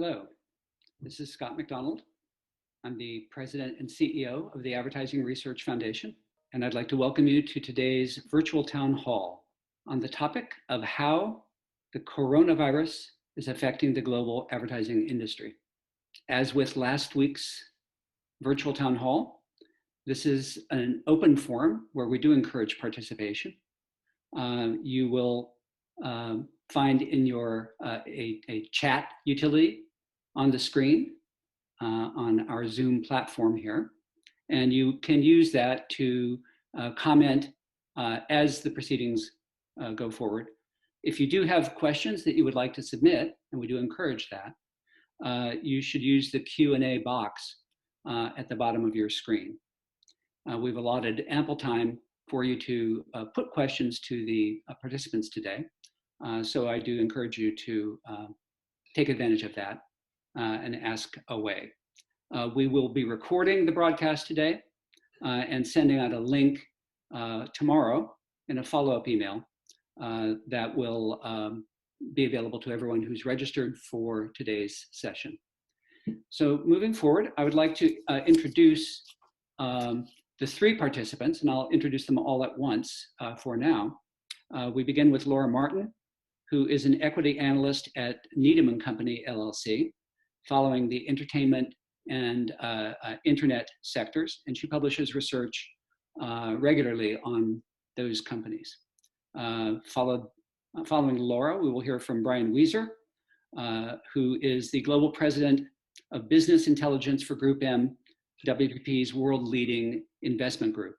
Hello, this is Scott McDonald. I'm the President and CEO of the Advertising Research Foundation, and I'd like to welcome you to today's virtual town hall on the topic of how the coronavirus is affecting the global advertising industry. As with last week's virtual town hall, this is an open forum where we do encourage participation. You will find in your a chat utility on the screen on our Zoom platform here, and you can use that to comment as the proceedings go forward. If you do have questions that you would like to submit, and we do encourage that, you should use the Q&A box at the bottom of your screen. We've allotted ample time for you to put questions to the participants today. So I do encourage you to take advantage of that and ask away. We will be recording the broadcast today and sending out a link tomorrow in a follow-up email that will be available to everyone who's registered for today's session. So moving forward, I would like to introduce the three participants, and I'll introduce them all at once for now. We begin with Laura Martin, who is an equity analyst at Needham & Company, LLC, following the entertainment and internet sectors, and she publishes research regularly on those companies. Following Laura, we will hear from Brian Weiser, who is the Global President of Business Intelligence for Group M, WPP's world-leading investment group.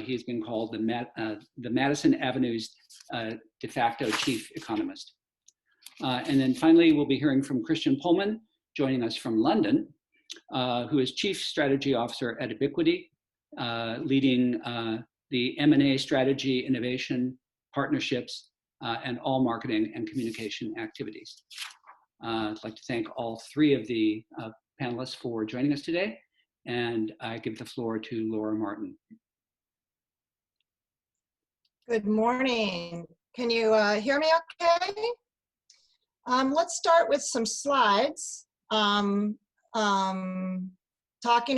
He has been called the Madison Avenue's de facto chief economist. And then finally, we'll be hearing from Christian Pullman, joining us from London, who is Chief Strategy Officer at Ubiquity, leading the M&A strategy, innovation, partnerships, and all marketing and communication activities. I'd like to thank all three of the panelists for joining us today, and I give the floor to Laura Martin. Good morning. Can you hear me okay? Let's start with some slides. Talking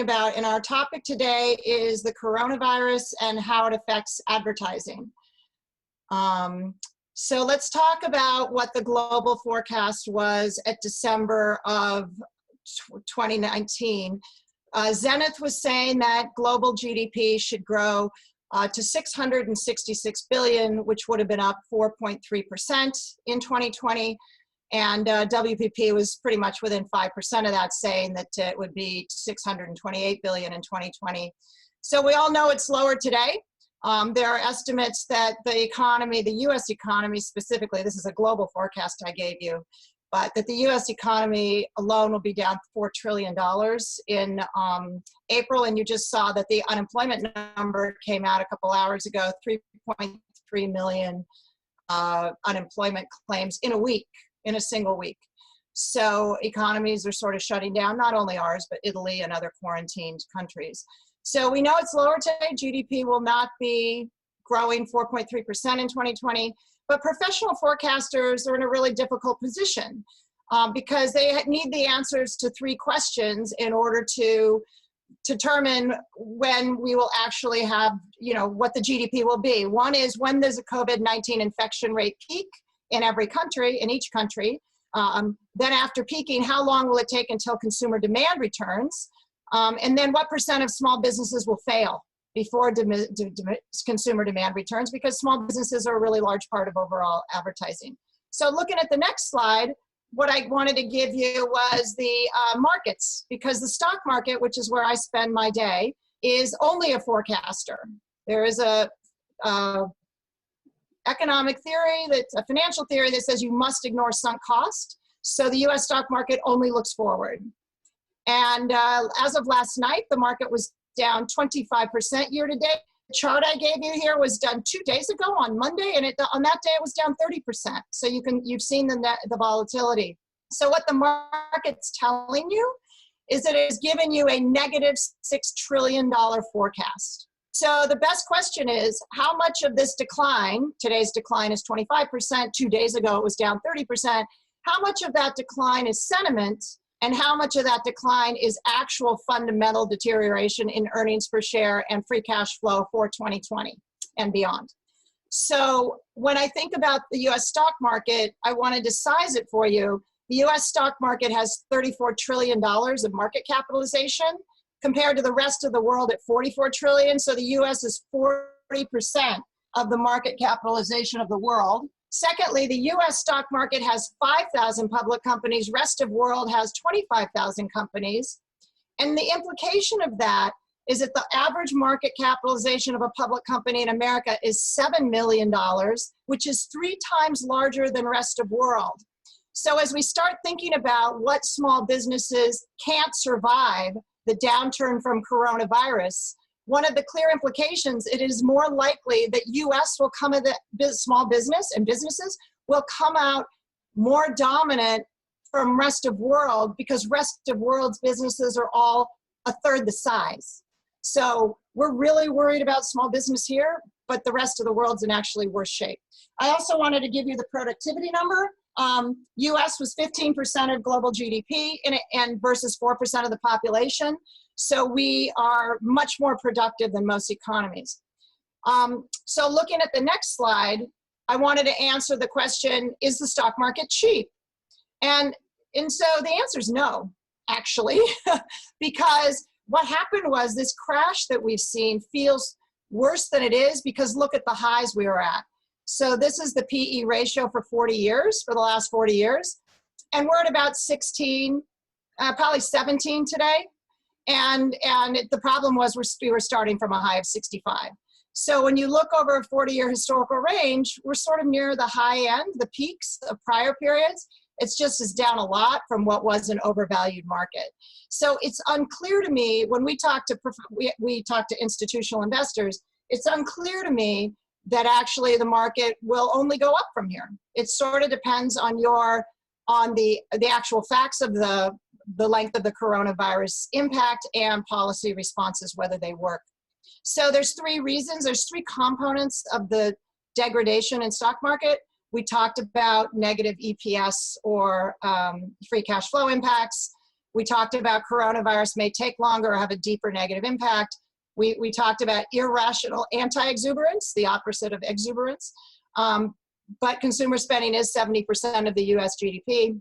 about, and our topic today is the coronavirus and how it affects advertising. So let's talk about what the global forecast was at December of 2019. Zenith was saying that global GDP should grow to 666 billion, which would have been up 4.3% in 2020. And WPP was pretty much within 5% of that, saying that it would be 628 billion in 2020. So we all know it's lower today. There are estimates that the economy, the US economy specifically, this is a global forecast I gave you, but that the US economy alone will be down $4 trillion in April. And you just saw that the unemployment number came out a couple hours ago, 3.3 million unemployment claims in a week, in a single week. So economies are sort of shutting down, not only ours, but Italy and other quarantined countries. So we know it's lower today. GDP will not be growing 4.3% in 2020. But professional forecasters are in a really difficult position because they need the answers to three questions in order to determine when we will actually have, what the GDP will be. One is, when does a COVID-19 infection rate peak in every country, in each country? Then after peaking, how long will it take until consumer demand returns? And then what % of small businesses will fail before consumer demand returns, because small businesses are a really large part of overall advertising. So looking at the next slide, what I wanted to give you was the markets, because the stock market, which is where I spend my day, is only a forecaster. There is a economic theory, that's a financial theory that says you must ignore sunk cost. So the US stock market only looks forward. And as of last night, the market was down 25% year to date. The chart I gave you here was done 2 days ago on Monday, and on that day it was down 30%. So you've seen the volatility. So what the market's telling you is that it has given you a negative $6 trillion forecast. So the best question is, how much of this decline, today's decline is 25%, 2 days ago it was down 30%, how much of that decline is sentiment and how much of that decline is actual fundamental deterioration in earnings per share and free cash flow for 2020 and beyond. So when I think about the US stock market, I wanted to size it for you. The US stock market has $34 trillion of market capitalization compared to the rest of the world at $44 trillion. So the US is 40% of the market capitalization of the world. Secondly, the US stock market has 5,000 public companies. Rest of world has 25,000 companies. And the implication of that is that the average market capitalization of a public company in America is $7 million, which is 3 times larger than rest of world. So as we start thinking about what small businesses can't survive the downturn from coronavirus, one of the clear implications, it is more likely that US will come at the small business and businesses will come out more dominant from rest of world because rest of world's businesses are all a third the size. So we're really worried about small business here, but the rest of the world's in actually worse shape. I also wanted to give you the productivity number. US was 15% of global GDP and versus 4% of the population. So we are much more productive than most economies. So looking at the next slide, I wanted to answer the question, is the stock market cheap? And so the answer is no, actually, because what happened was this crash that we've seen feels worse than it is because look at the highs we were at. So this is the PE ratio for 40 years, for the last 40 years. And we're at about 16, probably 17 today. And the problem was we were starting from a high of 65. So when you look over a 40-year historical range, we're sort of near the high end, the peaks of prior periods. It's just is down a lot from what was an overvalued market. So it's unclear to me when we talk to institutional investors, it's unclear to me that actually the market will only go up from here. It sort of depends on the actual facts of the length of the coronavirus impact and policy responses, whether they work. So there's 3 reasons, there's 3 components of the degradation in stock market. We talked about negative EPS or free cash flow impacts. We talked about coronavirus may take longer or have a deeper negative impact. We talked about irrational anti-exuberance, the opposite of exuberance. But consumer spending is 70% of the US GDP.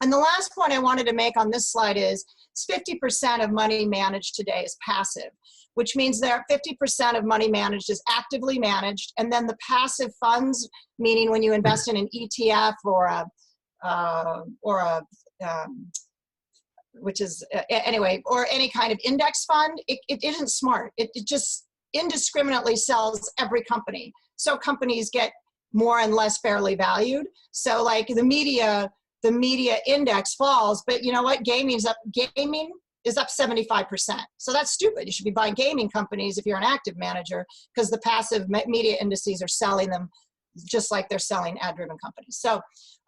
And the last point I wanted to make on this slide is it's 50% of money managed today is passive, which means there 50% of money managed is actively managed. And then the passive funds, meaning when you invest in an ETF or any kind of index fund, it isn't smart. It just indiscriminately sells every company. So companies get more and less fairly valued. So like the media index falls, but you know what? Gaming is up 75%. So that's stupid. You should be buying gaming companies if you're an active manager because the passive media indices are selling them just like they're selling ad-driven companies. So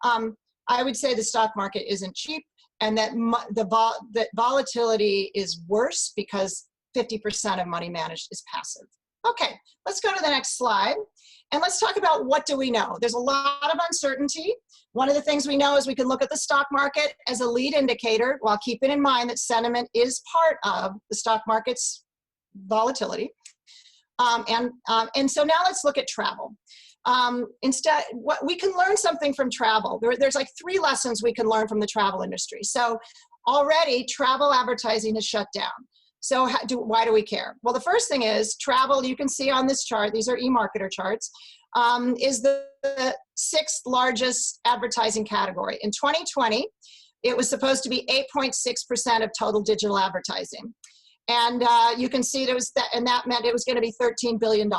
I would say the stock market isn't cheap and that that volatility is worse because 50% of money managed is passive. Okay, let's go to the next slide. And let's talk about what do we know. There's a lot of uncertainty. One of the things we know is we can look at the stock market as a lead indicator while keeping in mind that sentiment is part of the stock market's volatility. And so now let's look at travel. Instead, what we can learn something from travel. There's like 3 lessons we can learn from the travel industry. So already travel advertising has shut down. So why do we care? Well, the first thing is travel, you can see on this chart, these are eMarketer charts, is the 6th largest advertising category. In 2020, it was supposed to be 8.6% of total digital advertising. And you can see that meant it was going to be $13 billion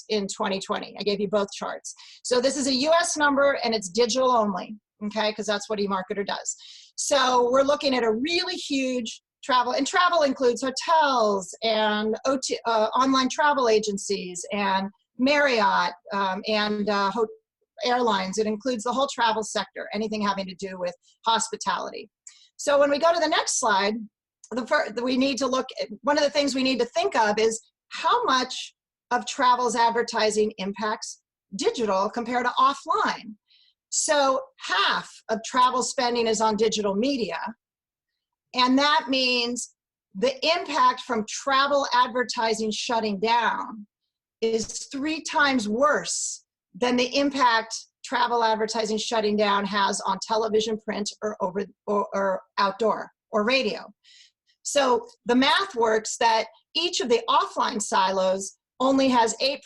in 2020. I gave you both charts. So this is a US number and it's digital only, okay, because that's what eMarketer does. So we're looking at a really huge travel, and travel includes hotels and online travel agencies and Marriott and airlines. It includes the whole travel sector, anything having to do with hospitality. So when we go to the next slide, we need to look at, one of the things we need to think of is how much of travel's advertising impacts digital compared to offline. So half of travel spending is on digital media. And that means the impact from travel advertising shutting down is 3 times worse than the impact travel advertising shutting down has on television, print, or outdoor or radio. So the math works that each of the offline silos only has 8%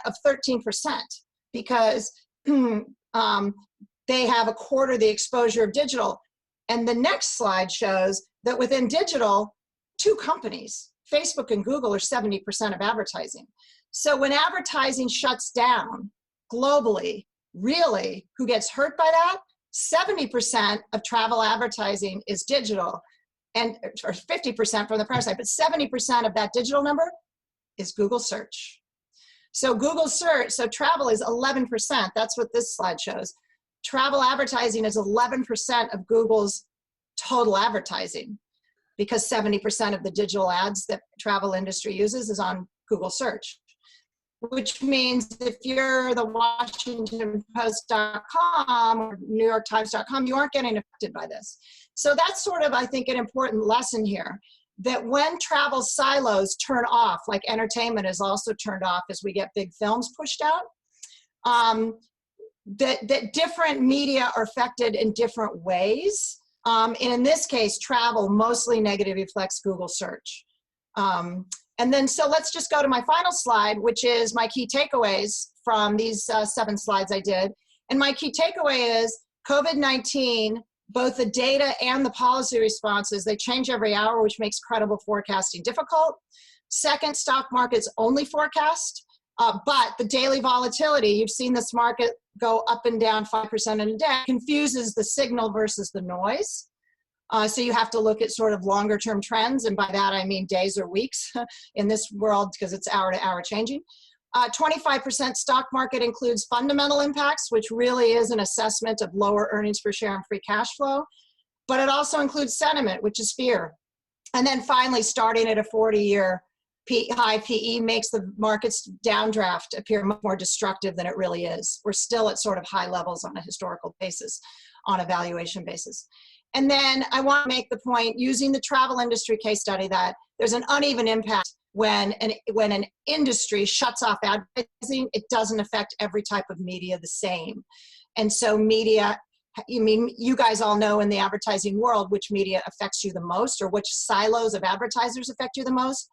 of 13% because they have a quarter the exposure of digital. And the next slide shows that within digital, 2 companies, Facebook and Google, are 70% of advertising. So when advertising shuts down globally, really, who gets hurt by that? 70% of travel advertising is digital, or 50% from the private side, but 70% of that digital number is Google search. So Google search, so travel is 11%. That's what this slide shows. Travel advertising is 11% of Google's total advertising, because 70% of the digital ads that travel industry uses is on Google search, which means if you're the WashingtonPost.com or NewYorkTimes.com, you aren't getting affected by this. So that's sort of, I think, an important lesson here, that when travel silos turn off, like entertainment is also turned off as we get big films pushed out, that different media are affected in different ways. And in this case, travel mostly negatively affects Google search. And then, so let's just go to my final slide, which is my key takeaways from these 7 slides I did. And my key takeaway is COVID-19, both the data and the policy responses, they change every hour, which makes credible forecasting difficult. Second, stock markets only forecast, but the daily volatility, you've seen this market go up and down 5% in a day, confuses the signal versus the noise. So you have to look at sort of longer term trends, and by that I mean days or weeks in this world, because it's hour to hour changing. 25% stock market includes fundamental impacts, which really is an assessment of lower earnings per share and free cash flow, but it also includes sentiment, which is fear. And then finally, starting at a 40-year high PE makes the market's downdraft appear much more destructive than it really is. We're still at sort of high levels on a historical basis, on a valuation basis. And then I want to make the point, using the travel industry case study, that there's an uneven impact when an industry shuts off advertising. It doesn't affect every type of media the same. And so media, you guys all know in the advertising world which media affects you the most, or which silos of advertisers affect you the most.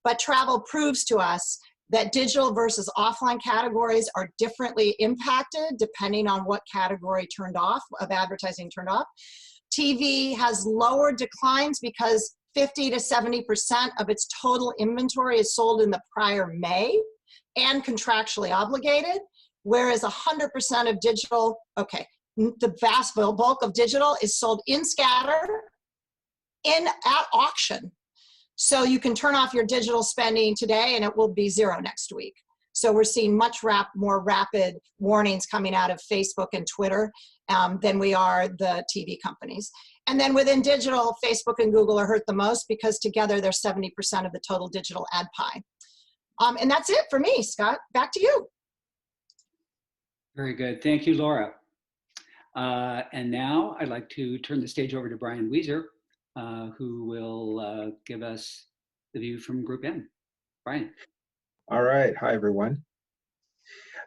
But travel proves to us that digital versus offline categories are differently impacted depending on what category of advertising turned off. TV has lower declines because 50 to 70% of its total inventory is sold in the prior May and contractually obligated, whereas 100% of digital, the vast bulk of digital is sold in scatter at auction. So you can turn off your digital spending today and it will be 0 next week. So we're seeing much more rapid warnings coming out of Facebook and Twitter than we are the TV companies. And then within digital, Facebook and Google are hurt the most because together they're 70% of the total digital ad pie. And that's it for me, Scott. Back to you. Very good. Thank you, Laura. And now I'd like to turn the stage over to Brian Weiser, who will give us the view from Group M. Brian. All right. Hi, everyone.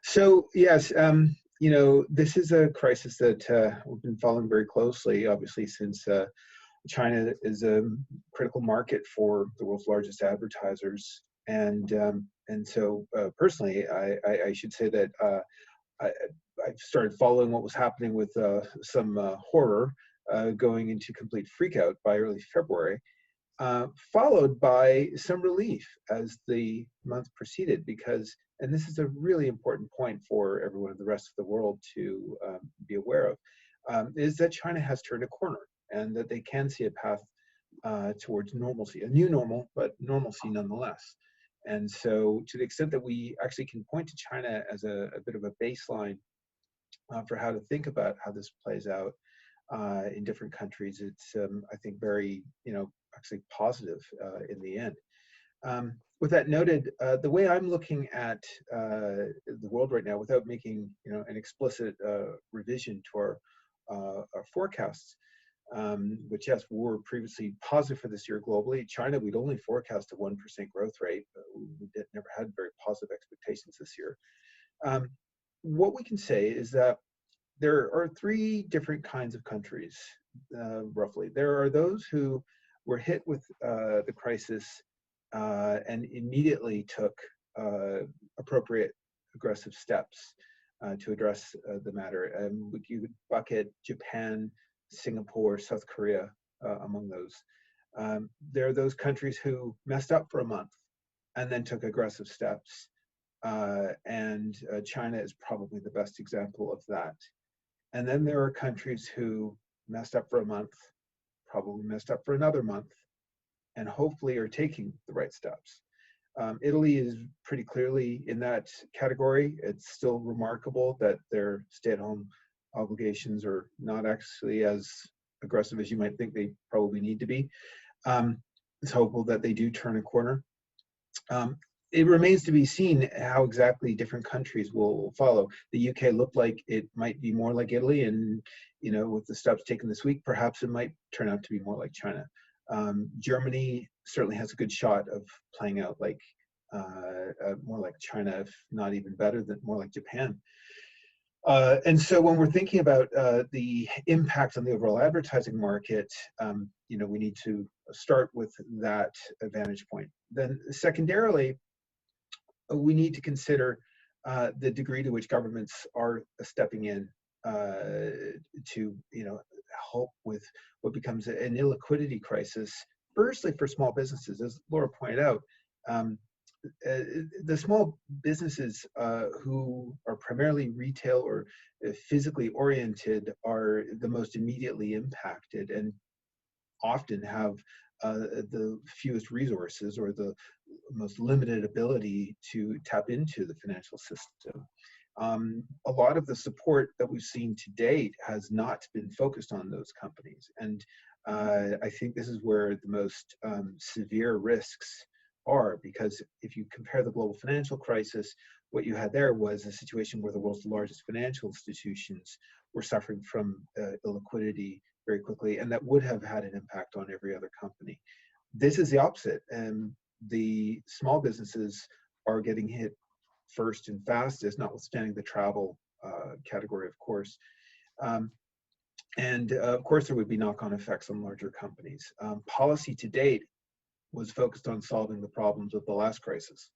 So, yes, this is a crisis that we've been following very closely, obviously, since China is a critical market for the world's largest advertisers. And so personally, I should say that I started following what was happening with some horror going into complete freakout by early February. Followed by some relief as the month proceeded, because, and this is a really important point for everyone in the rest of the world to be aware of, is that China has turned a corner and that they can see a path towards normalcy, a new normal, but normalcy nonetheless. And so to the extent that we actually can point to China as a bit of a baseline for how to think about how this plays out in different countries, it's, I think, very, actually positive in the end. with that noted, the way I'm looking at the world right now, without making an explicit revision to our forecasts, which yes, were previously positive for this year globally. China, we'd only forecast a 1% growth rate. We never had very positive expectations this year. What we can say is that there are three different kinds of countries, roughly. There are those who were hit with the crisis and immediately took appropriate aggressive steps to address the matter. You would bucket Japan, Singapore, South Korea among those. There are those countries who messed up for a month and then took aggressive steps. And China is probably the best example of that. And then there are countries who messed up for a month, probably messed up for another month, and hopefully are taking the right steps. Italy is pretty clearly in that category. It's still remarkable that their stay-at-home obligations are not actually as aggressive as you might think they probably need to be. It's hopeful that they do turn a corner. It remains to be seen how exactly different countries will follow. The UK looked like it might be more like Italy, and with the steps taken this week, perhaps it might turn out to be more like China. Germany certainly has a good shot of playing out like more like China, if not even better, than more like Japan. And so when we're thinking about the impact on the overall advertising market, we need to start with that vantage point. Then secondarily, we need to consider the degree to which governments are stepping in to help with what becomes an illiquidity crisis, firstly for small businesses. As Laura pointed out, the small businesses who are primarily retail or physically oriented are the most immediately impacted and often have the fewest resources or the most limited ability to tap into the financial system. A lot of the support that we've seen to date has not been focused on those companies. And I think this is where the most severe risks are, because if you compare the global financial crisis, what you had there was a situation where the world's largest financial institutions were suffering from illiquidity very quickly, and that would have had an impact on every other company. This is the opposite, and the small businesses are getting hit first and fastest, notwithstanding the travel category, of course. And of course, there would be knock-on effects on larger companies. Policy to date was focused on solving the problems of the last crisis.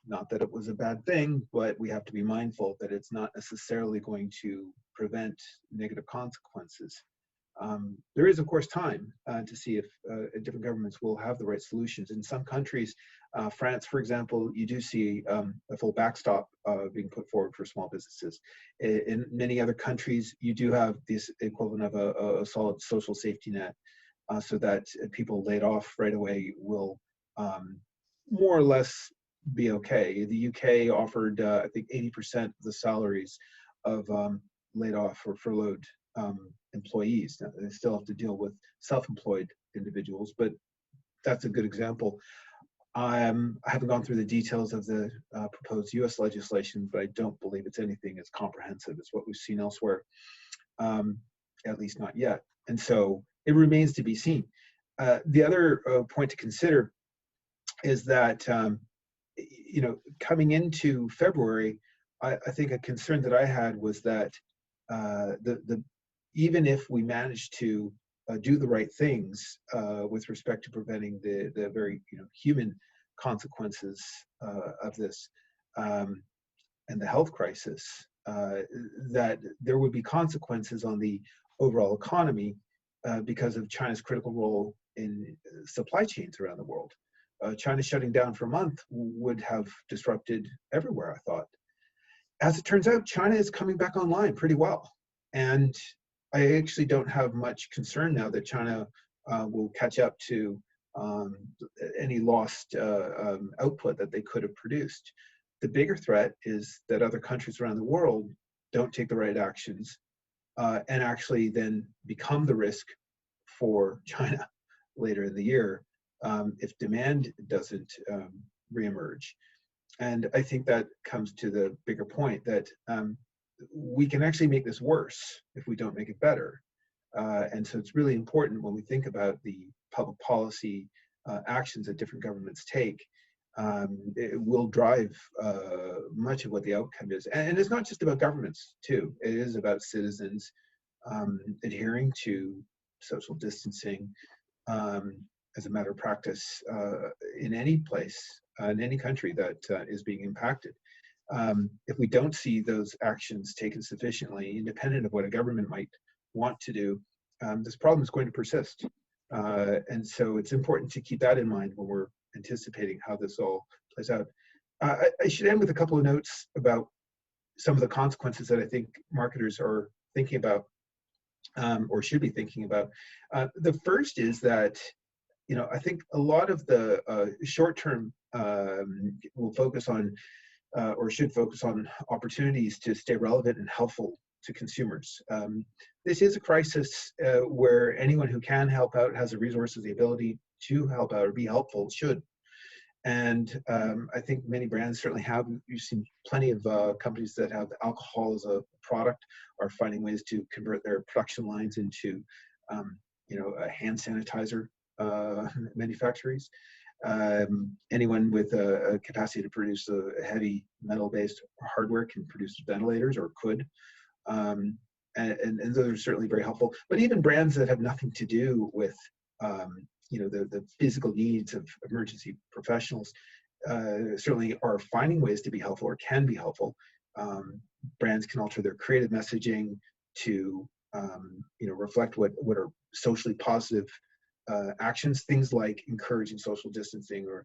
Not that it was a bad thing, but we have to be mindful that it's not necessarily going to prevent negative consequences. There is, of course, time to see if different governments will have the right solutions. In some countries, France, for example, you do see a full backstop being put forward for small businesses. In many other countries, you do have this equivalent of a solid social safety net, so that people laid off right away will more or less be okay. The UK offered, I think, 80% of the salaries of laid off or furloughed employees. Now, they still have to deal with self-employed individuals, but that's a good example. I haven't gone through the details of the proposed US legislation, but I don't believe it's anything as comprehensive as what we've seen elsewhere, at least not yet. And so it remains to be seen. The other point to consider is that, coming into February, I think a concern that I had was that even if we managed to do the right things with respect to preventing the very human consequences of this and the health crisis, that there would be consequences on the overall economy because of China's critical role in supply chains around the world. China shutting down for a month would have disrupted everywhere, I thought. As it turns out, China is coming back online pretty well. And I actually don't have much concern now that China will catch up to any lost output that they could have produced. The bigger threat is that other countries around the world don't take the right actions and actually then become the risk for China later in the year if demand doesn't reemerge. And I think that comes to the bigger point that we can actually make this worse if we don't make it better. And so it's really important when we think about the public policy actions that different governments take. It will drive much of what the outcome is. And it's not just about governments, too. It is about citizens adhering to social distancing as a matter of practice in any place, in any country that is being impacted. If we don't see those actions taken sufficiently, independent of what a government might want to do, this problem is going to persist. And so it's important to keep that in mind when we're anticipating how this all plays out. I should end with a couple of notes about some of the consequences that I think marketers are thinking about or should be thinking about. The first is that, I think a lot of the short-term will focus on or should focus on opportunities to stay relevant and helpful to consumers. This is a crisis where anyone who can help out, has the resources, the ability to help out or be helpful should. And I think many brands certainly have. You've seen plenty of companies that have alcohol as a product are finding ways to convert their production lines into, a hand sanitizer manufacturers. Anyone with a capacity to produce a heavy metal-based hardware can produce ventilators, or could. And those are certainly very helpful. But even brands that have nothing to do with the physical needs of emergency professionals certainly are finding ways to be helpful or can be helpful. Brands can alter their creative messaging to reflect what are socially positive actions, things like encouraging social distancing or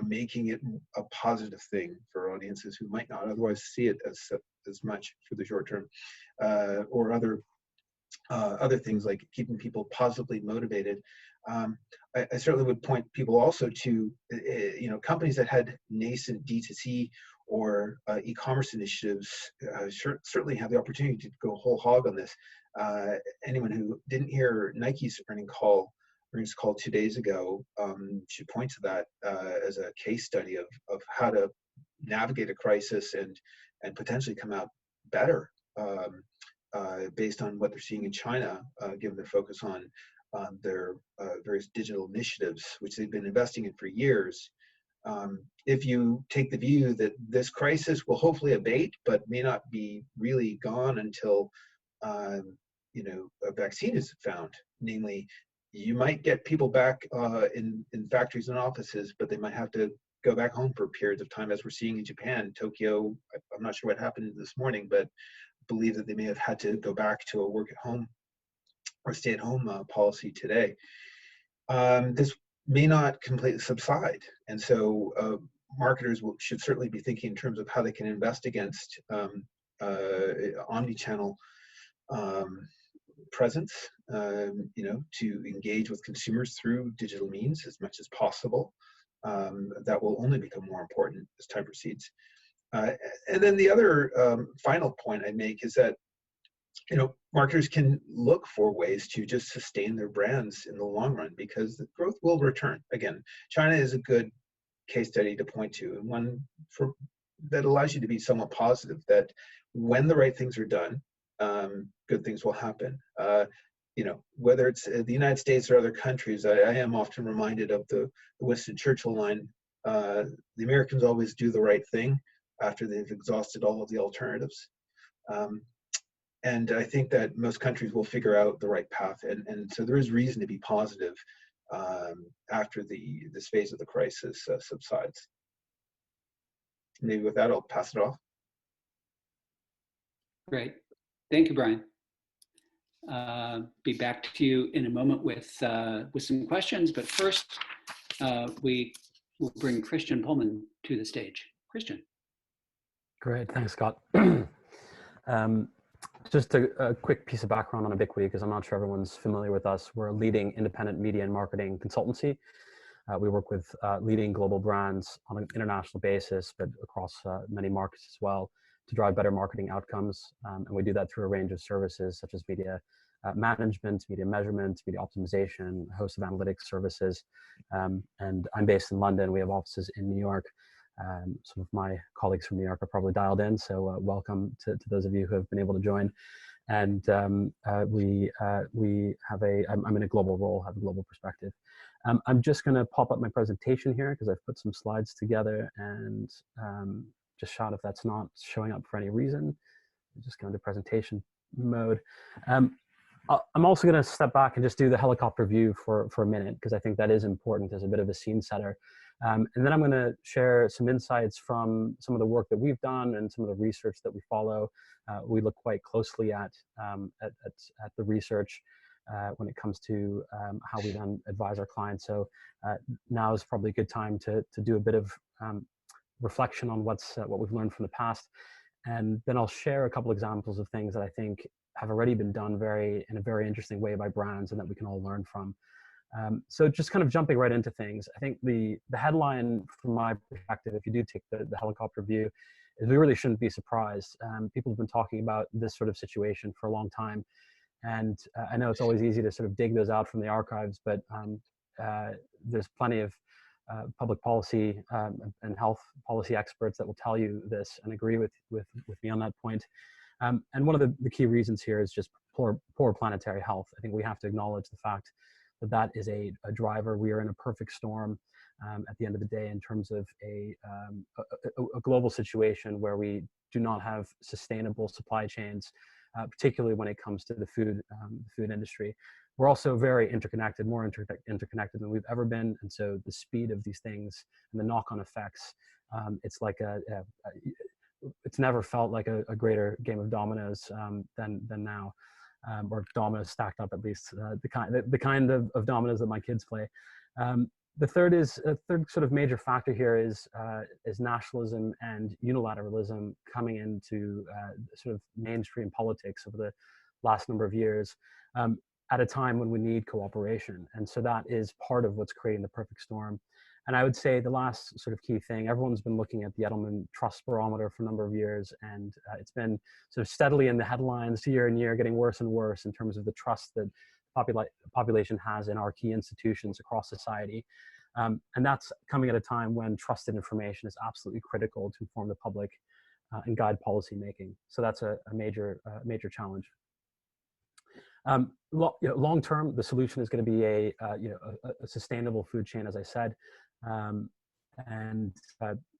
making it a positive thing for audiences who might not otherwise see it as much for the short term, or other things like keeping people positively motivated. I certainly would point people also to companies that had nascent D2C or e-commerce initiatives certainly have the opportunity to go whole hog on this. Anyone who didn't hear Nike's earnings call 2 days ago should point to that as a case study of how to navigate a crisis and potentially come out better based on what they're seeing in China, given their focus on their various digital initiatives, which they've been investing in for years. If you take the view that this crisis will hopefully abate, but may not be really gone until a vaccine is found, namely, you might get people back in factories and offices, but they might have to go back home for periods of time, as we're seeing in Japan. Tokyo, I'm not sure what happened this morning, but believe that they may have had to go back to a work at home or stay at home policy today. This may not completely subside. And so marketers should certainly be thinking in terms of how they can invest against omni-channel presence, to engage with consumers through digital means as much as possible. That will only become more important as time proceeds. And then the other final point I make is that, marketers can look for ways to just sustain their brands in the long run, because the growth will return. Again, China is a good case study to point to, and one that allows you to be somewhat positive that when the right things are done, good things will happen. Whether it's the United States or other countries, I am often reminded of the Winston Churchill line, the Americans always do the right thing after they've exhausted all of the alternatives. And I think that most countries will figure out the right path. And so there is reason to be positive after this phase of the crisis subsides. Maybe with that, I'll pass it off. Great. Thank you, Brian. Be back to you in a moment with some questions, but first we will bring Christian Pullman to the stage. Christian. Great, thanks, Scott. Just a quick piece of background on Ubiquity, because I'm not sure everyone's familiar with us. We're a leading independent media and marketing consultancy. We work with leading global brands on an international basis, but across many markets as well, to drive better marketing outcomes. And we do that through a range of services such as media management, media measurement, media optimization, a host of analytics services. And I'm based in London. We have offices in New York. Some of my colleagues from New York are probably dialed in, so welcome to those of you who have been able to join. And we have I'm in a global role, have a global perspective. I'm just going to pop up my presentation here because I've put some slides together and just shot if that's not showing up for any reason. I'm just going to presentation mode. I'm also going to step back and just do the helicopter view for a minute because I think that is important as a bit of a scene setter. And then I'm going to share some insights from some of the work that we've done and some of the research that we follow. We look quite closely at the research when it comes to how we then advise our clients. So now is probably a good time to do a bit of reflection on what we've learned from the past. And then I'll share a couple examples of things that I think have already been done in a very interesting way by brands and that we can all learn from. So just kind of jumping right into things, I think the headline from my perspective, if you do take the helicopter view, is we really shouldn't be surprised. People have been talking about this sort of situation for a long time. And I know it's always easy to sort of dig those out from the archives, but there's plenty of public policy and health policy experts that will tell you this and agree with me on that point. And one of the key reasons here is just poor planetary health. I think we have to acknowledge the fact that is a driver. We are in a perfect storm at the end of the day in terms of a global situation where we do not have sustainable supply chains, particularly when it comes to the food industry. We're also very interconnected, more interconnected than we've ever been. And so the speed of these things and the knock-on effects, it's like it's never felt like a greater game of dominoes than now. Or dominoes stacked up, at least the kind of dominoes that my kids play. The third sort of major factor here is nationalism and unilateralism coming into sort of mainstream politics over the last number of years at a time when we need cooperation. And so that is part of what's creating the perfect storm. And I would say the last sort of key thing, everyone's been looking at the Edelman Trust Barometer for a number of years, and it's been sort of steadily in the headlines year and year, getting worse and worse in terms of the trust that population has in our key institutions across society. And that's coming at a time when trusted information is absolutely critical to inform the public and guide policy making. So that's a major challenge. Long term, the solution is going to be a sustainable food chain, as I said, and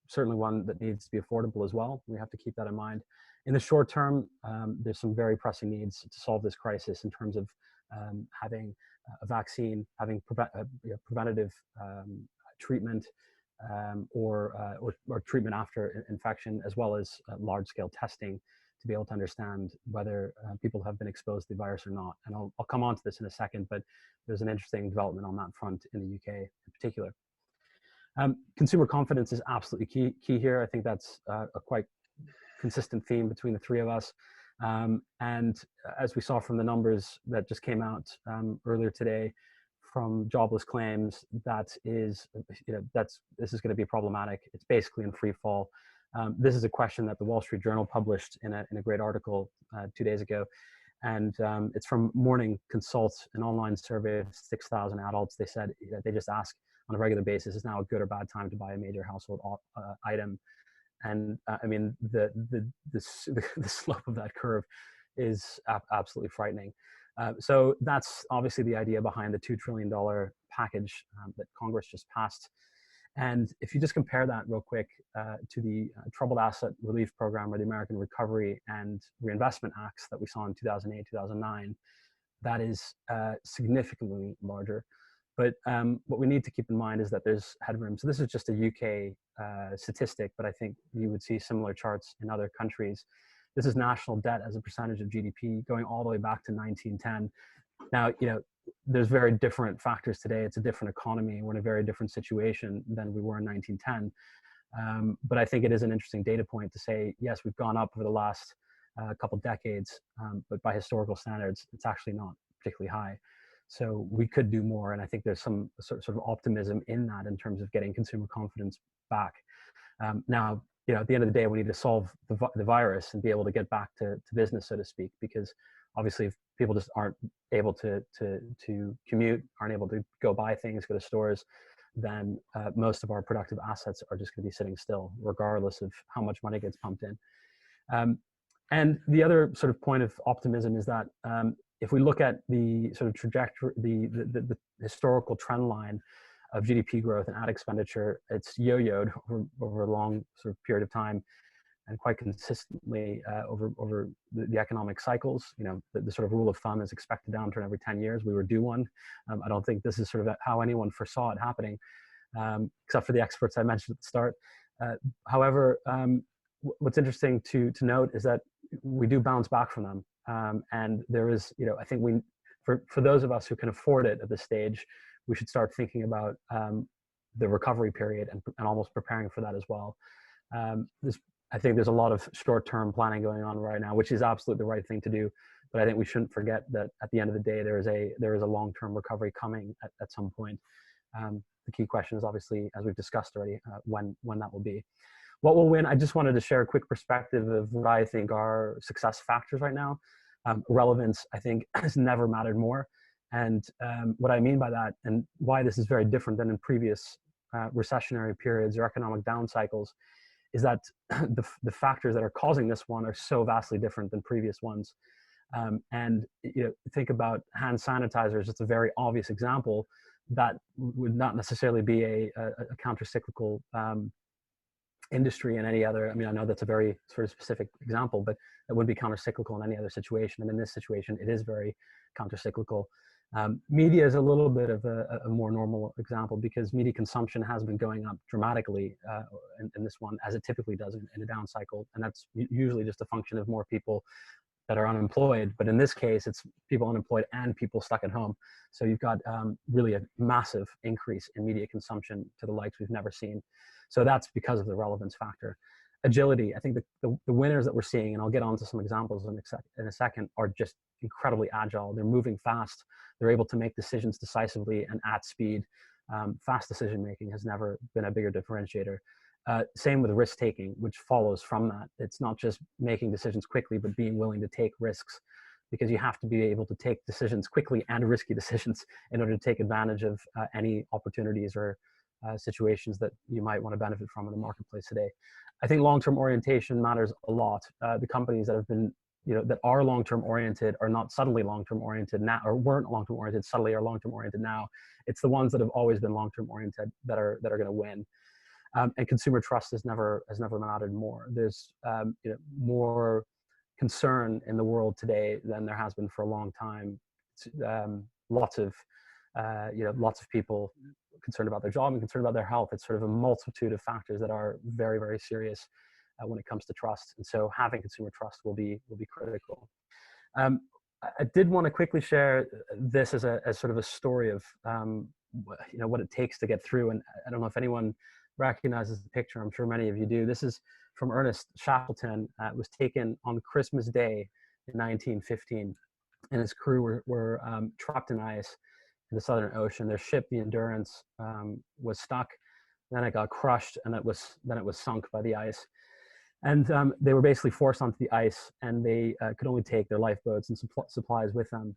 certainly one that needs to be affordable as well. We have to keep that in mind. In the short term, there's some very pressing needs to solve this crisis in terms of having a vaccine, having preventative treatment, or treatment after infection, as well as large-scale testing to be able to understand whether people have been exposed to the virus or not. And I'll come on to this in a second, but there's an interesting development on that front in the UK in particular. Consumer confidence is absolutely key here. I think that's a quite consistent theme between the three of us. And as we saw from the numbers that just came out earlier today from jobless claims, this is going to be problematic. It's basically in free fall. This is a question that the Wall Street Journal published in a great article 2 days ago. And it's from Morning Consult, an online survey of 6,000 adults. They said they just ask on a regular basis, is now a good or bad time to buy a major household item? And I mean, the slope of that curve is absolutely frightening. So that's obviously the idea behind the $2 trillion package that Congress just passed. And if you just compare that real quick to the Troubled Asset Relief Program or the American Recovery and Reinvestment Acts that we saw in 2008, 2009, that is significantly larger. But what we need to keep in mind is that there's headroom. So this is just a UK statistic, but I think you would see similar charts in other countries. This is national debt as a percentage of GDP going all the way back to 1910. Now, there's very different factors today. It's a different economy. We're in a very different situation than we were in 1910. But I think it is an interesting data point to say, yes, we've gone up over the last couple decades, but by historical standards, it's actually not particularly high. So we could do more. And I think there's some sort of optimism in that in terms of getting consumer confidence back. Now, at the end of the day, we need to solve the virus and be able to get back to business, so to speak, because Obviously, if people just aren't able to commute, aren't able to go buy things, go to stores, then most of our productive assets are just going to be sitting still, regardless of how much money gets pumped in. And the other sort of point of optimism is that if we look at the sort of trajectory, the historical trend line of GDP growth and ad expenditure, it's yo-yoed over a long sort of period of time, and quite consistently over the economic cycles. You know, the sort of rule of thumb is expected downturn every 10 years. We were due one. I don't think this is sort of how anyone foresaw it happening, except for the experts I mentioned at the start. However, what's interesting to note is that we do bounce back from them. And there is, you know, I think for those of us who can afford it at this stage, we should start thinking about the recovery period and almost preparing for that as well. I think there's a lot of short-term planning going on right now, which is absolutely the right thing to do. But I think we shouldn't forget that at the end of the day, there is a long-term recovery coming at some point. The key question is obviously, as we've discussed already, when that will be. What will win? I just wanted to share a quick perspective of what I think are success factors right now. Relevance, I think, has never mattered more. And what I mean by that, and why this is very different than in previous recessionary periods or economic down cycles, is that the factors that are causing this one are so vastly different than previous ones. And you know, think about hand sanitizers. It's a very obvious example that would not necessarily be a counter-cyclical industry in any other. I mean, I know that's a very sort of specific example, but it would be counter-cyclical in any other situation. And in this situation, it is very counter-cyclical. Media is a little bit of a more normal example, because media consumption has been going up dramatically in this one, as it typically does in a down cycle. And that's usually just a function of more people that are unemployed. But in this case, it's people unemployed and people stuck at home. So you've got really a massive increase in media consumption to the likes we've never seen. So that's because of the relevance factor. Agility, I think the winners that we're seeing, and I'll get onto some examples in a second, are just incredibly agile. They're moving fast. They're able to make decisions decisively and at speed. Fast decision making has never been a bigger differentiator. Same with risk taking, which follows from that. It's not just making decisions quickly, but being willing to take risks, because you have to be able to take decisions quickly and risky decisions in order to take advantage of any opportunities or situations that you might want to benefit from in the marketplace today. I think long-term orientation matters a lot. The companies that have been, you know, that are long-term oriented are not suddenly long-term oriented now, or weren't long-term oriented, suddenly are long-term oriented now. It's the ones that have always been long-term oriented that are going to win. And consumer trust has never mattered more. There's you know, more concern in the world today than there has been for a long time. Lots of people concerned about their job and concerned about their health. It's sort of a multitude of factors that are very, very serious when it comes to trust. And so having consumer trust will be critical. I did want to quickly share this as sort of a story of you know, what it takes to get through. And I don't know if anyone recognizes the picture. I'm sure many of you do. This is from Ernest Shackleton. It was taken on Christmas Day in 1915, and his crew were trapped in ice in the Southern Ocean. Their ship, the Endurance, was stuck. Then it got crushed, and then it was sunk by the ice. And they were basically forced onto the ice, and they could only take their lifeboats and supplies with them.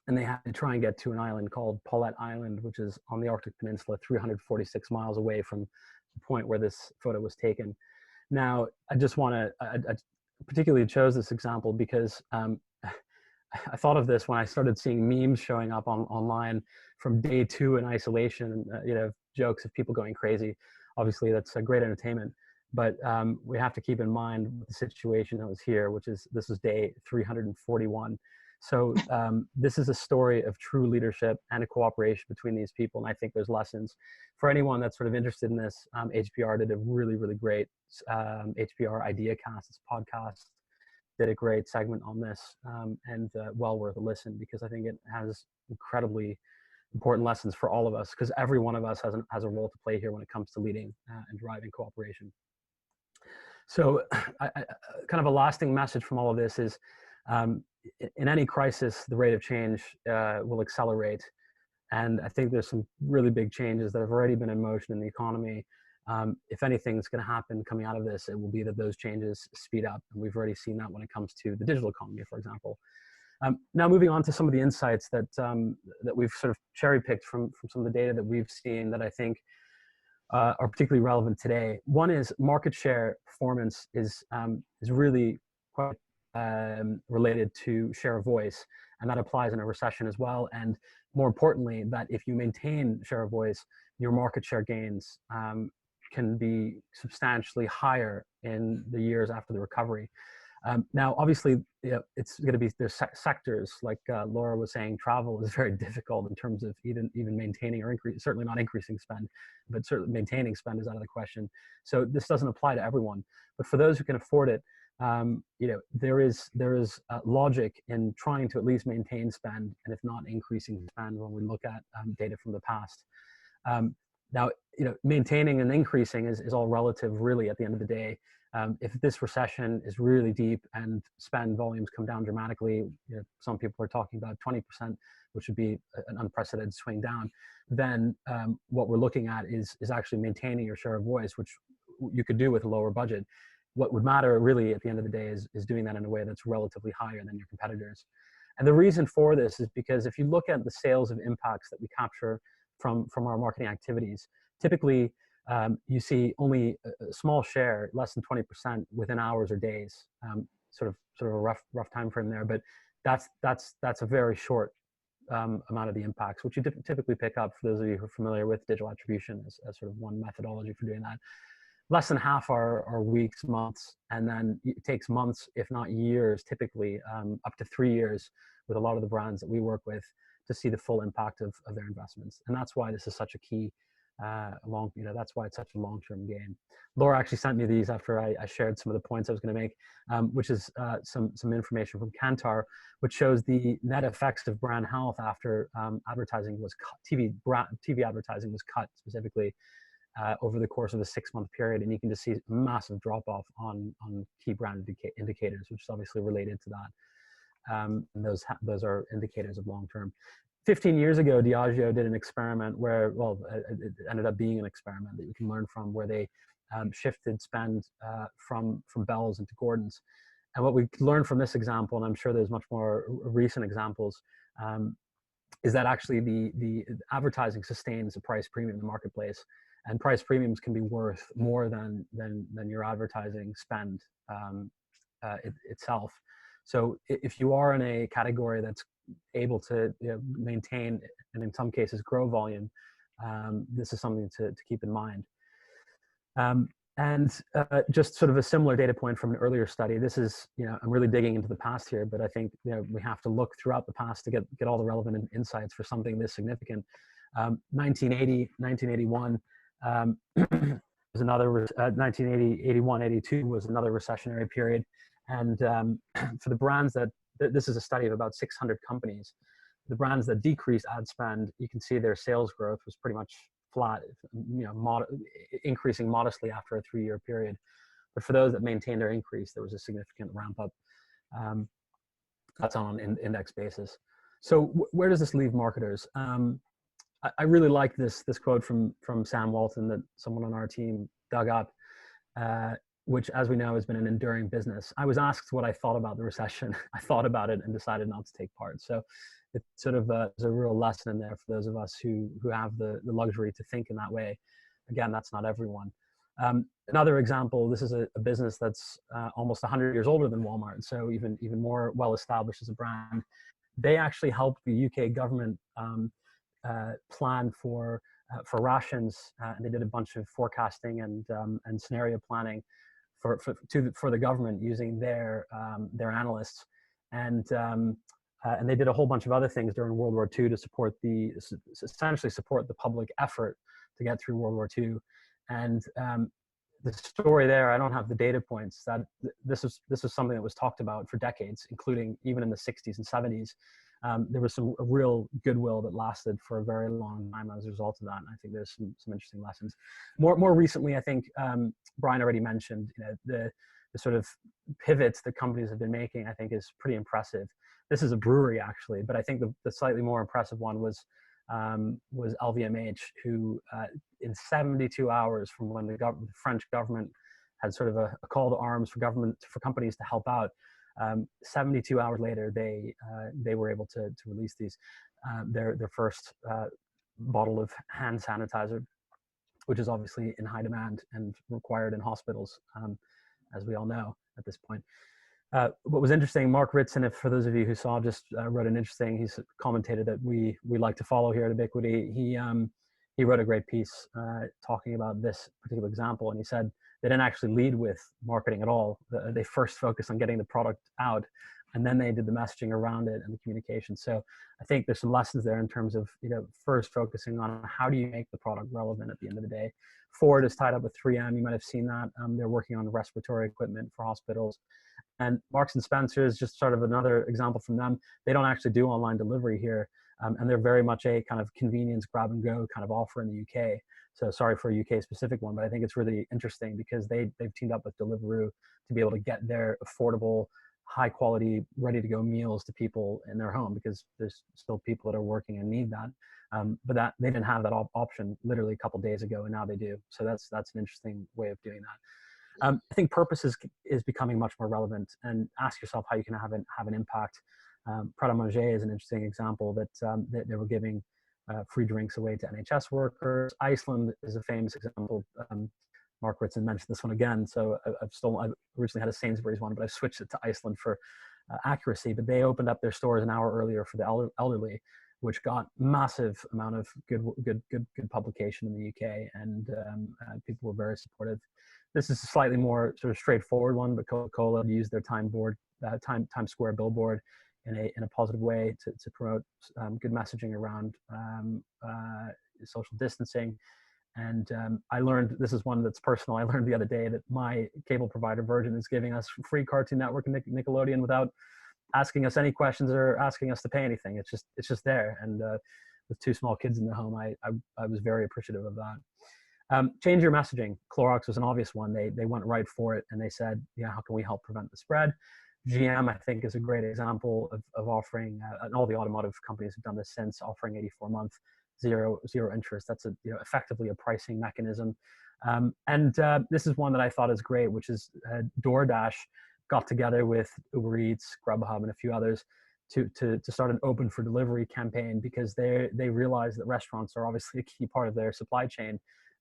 And they had to try and get to an island called Paulet Island, which is on the Arctic Peninsula, 346 miles away from the point where this photo was taken. Now, I just want to, I particularly chose this example because I thought of this when I started seeing memes showing up online from day 2 in isolation, you know, jokes of people going crazy. Obviously, that's a great entertainment. But we have to keep in mind the situation that was here, which is this is day 341. So this is a story of true leadership and a cooperation between these people. And I think there's lessons for anyone that's sort of interested in this. HBR did a really, really great HBR IdeaCast, this podcast, did a great segment on this, and well worth a listen, because I think it has incredibly important lessons for all of us, because every one of us has a role to play here when it comes to leading and driving cooperation. So kind of a lasting message from all of this is, in any crisis, the rate of change will accelerate. And I think there's some really big changes that have already been in motion in the economy. If anything's going to happen coming out of this, it will be that those changes speed up. And we've already seen that when it comes to the digital economy, for example. Now moving on to some of the insights that, that we've sort of cherry picked from some of the data that we've seen that I think are particularly relevant today. One is market share performance is really quite related to share of voice, and that applies in a recession as well. And more importantly, that if you maintain share of voice, your market share gains can be substantially higher in the years after the recovery. Now, obviously, it's going to be, there's sectors like Laura was saying, travel is very difficult in terms of even maintaining or certainly not increasing spend, but certainly maintaining spend is out of the question. So this doesn't apply to everyone, but for those who can afford it, there is logic in trying to at least maintain spend, and if not increasing spend when we look at data from the past. Now, maintaining and increasing is all relative, really, at the end of the day. If this recession is really deep and spend volumes come down dramatically, some people are talking about 20%, which would be an unprecedented swing down, then what we're looking at is actually maintaining your share of voice, which you could do with a lower budget. What would matter really at the end of the day is doing that in a way that's relatively higher than your competitors. And the reason for this is because if you look at the sales of impacts that we capture from our marketing activities, typically you see only a small share, less than 20%, within hours or days. Sort of a rough time frame there, but that's a very short amount of the impacts, which you typically pick up, for those of you who are familiar with digital attribution as sort of one methodology for doing that. Less than half are weeks, months, and then it takes months, if not years, typically up to 3 years with a lot of the brands that we work with to see the full impact of their investments. And that's why this is such a key that's why it's such a long-term game. Laura actually sent me these after I shared some of the points I was going to make, which is some information from Kantar, which shows the net effects of brand health after advertising was cut, TV advertising was cut specifically over the course of a 6-month period, and you can just see a massive drop-off on key brand indicators, which is obviously related to that. And those are indicators of long-term. 15 years ago, Diageo did an experiment where, well, it ended up being an experiment that you can learn from, where they shifted spend from Bell's into Gordon's. And what we learned from this example, and I'm sure there's much more recent examples, is that actually the advertising sustains a price premium in the marketplace, and price premiums can be worth more than your advertising spend itself. So if you are in a category that's able to maintain and in some cases grow volume, this is something to keep in mind. And just sort of a similar data point from an earlier study. This is, I'm really digging into the past here, but I think we have to look throughout the past to get all the relevant insights for something this significant. 1980, 1981 was another, 1980, 81, 82 was another recessionary period. And for the brands this is a study of about 600 companies. The brands that decreased ad spend, you can see their sales growth was pretty much flat, increasing modestly after a 3-year period. But for those that maintained their increase, there was a significant ramp up. That's on an index basis. So where does this leave marketers? I really like this quote from Sam Walton that someone on our team dug up, which, as we know, has been an enduring business. I was asked what I thought about the recession. I thought about it and decided not to take part. So it's sort of there's a real lesson in there for those of us who have the luxury to think in that way. Again, that's not everyone. Another example, this is a business that's almost 100 years older than Walmart, so even more well-established as a brand. They actually helped the UK government plan for rations, and they did a bunch of forecasting and scenario planning for the government using their analysts, and they did a whole bunch of other things during World War II to essentially support the public effort to get through World War II. And the story there, I don't have the data points, that this was something that was talked about for decades, including even in the 60s and 70s. There was some real goodwill that lasted for a very long time as a result of that. And I think there's some interesting lessons. More recently, I think Brian already mentioned, the sort of pivots that companies have been making, I think is pretty impressive. This is a brewery actually, but I think the slightly more impressive one was LVMH, who in 72 hours from when the French government had sort of a call to arms for companies to help out, 72 hours later, they were able to release their first bottle of hand sanitizer, which is obviously in high demand and required in hospitals, as we all know at this point. What was interesting, Mark Ritson, if for those of you who saw, just wrote an interesting, he's commentated that we like to follow here at Ubiquity. He wrote a great piece talking about this particular example, and he said they didn't actually lead with marketing at all. They first focused on getting the product out, and then they did the messaging around it and the communication. So I think there's some lessons there in terms of, first focusing on how do you make the product relevant at the end of the day. Ford is tied up with 3M. You might have seen that. They're working on respiratory equipment for hospitals. And Marks and Spencer is just sort of another example from them. They don't actually do online delivery here. And they're very much a kind of convenience grab and go kind of offer in the UK. So sorry for a UK specific one, but I think it's really interesting because they've teamed up with Deliveroo to be able to get their affordable, high quality, ready to go meals to people in their home, because there's still people that are working and need that. But that they didn't have that option literally a couple of days ago, and now they do. So that's an interesting way of doing that. I think purpose is becoming much more relevant, and ask yourself how you can have an impact. Pret a Manger is an interesting example that they were giving free drinks away to NHS workers. Iceland is a famous example. Mark Ritson mentioned this one again. So I originally had a Sainsbury's one, but I've switched it to Iceland for accuracy. But they opened up their stores an hour earlier for the elderly, which got massive amount of good publication in the UK, and people were very supportive. This is a slightly more sort of straightforward one, but Coca-Cola used their Times Square billboard in a positive way to promote good messaging around social distancing. And I learned, this is one that's personal, I learned the other day that my cable provider, Virgin, is giving us free Cartoon Network and Nickelodeon without asking us any questions or asking us to pay anything. It's just there. And with two small kids in the home, I was very appreciative of that. Change your messaging. Clorox was an obvious one. They went right for it, and they said, how can we help prevent the spread? GM, I think, is a great example of offering, and all the automotive companies have done this since, offering 84-month zero interest. That's effectively a pricing mechanism. And this is one that I thought is great, which is DoorDash got together with Uber Eats, Grubhub, and a few others to start an open for delivery campaign, because they realize that restaurants are obviously a key part of their supply chain,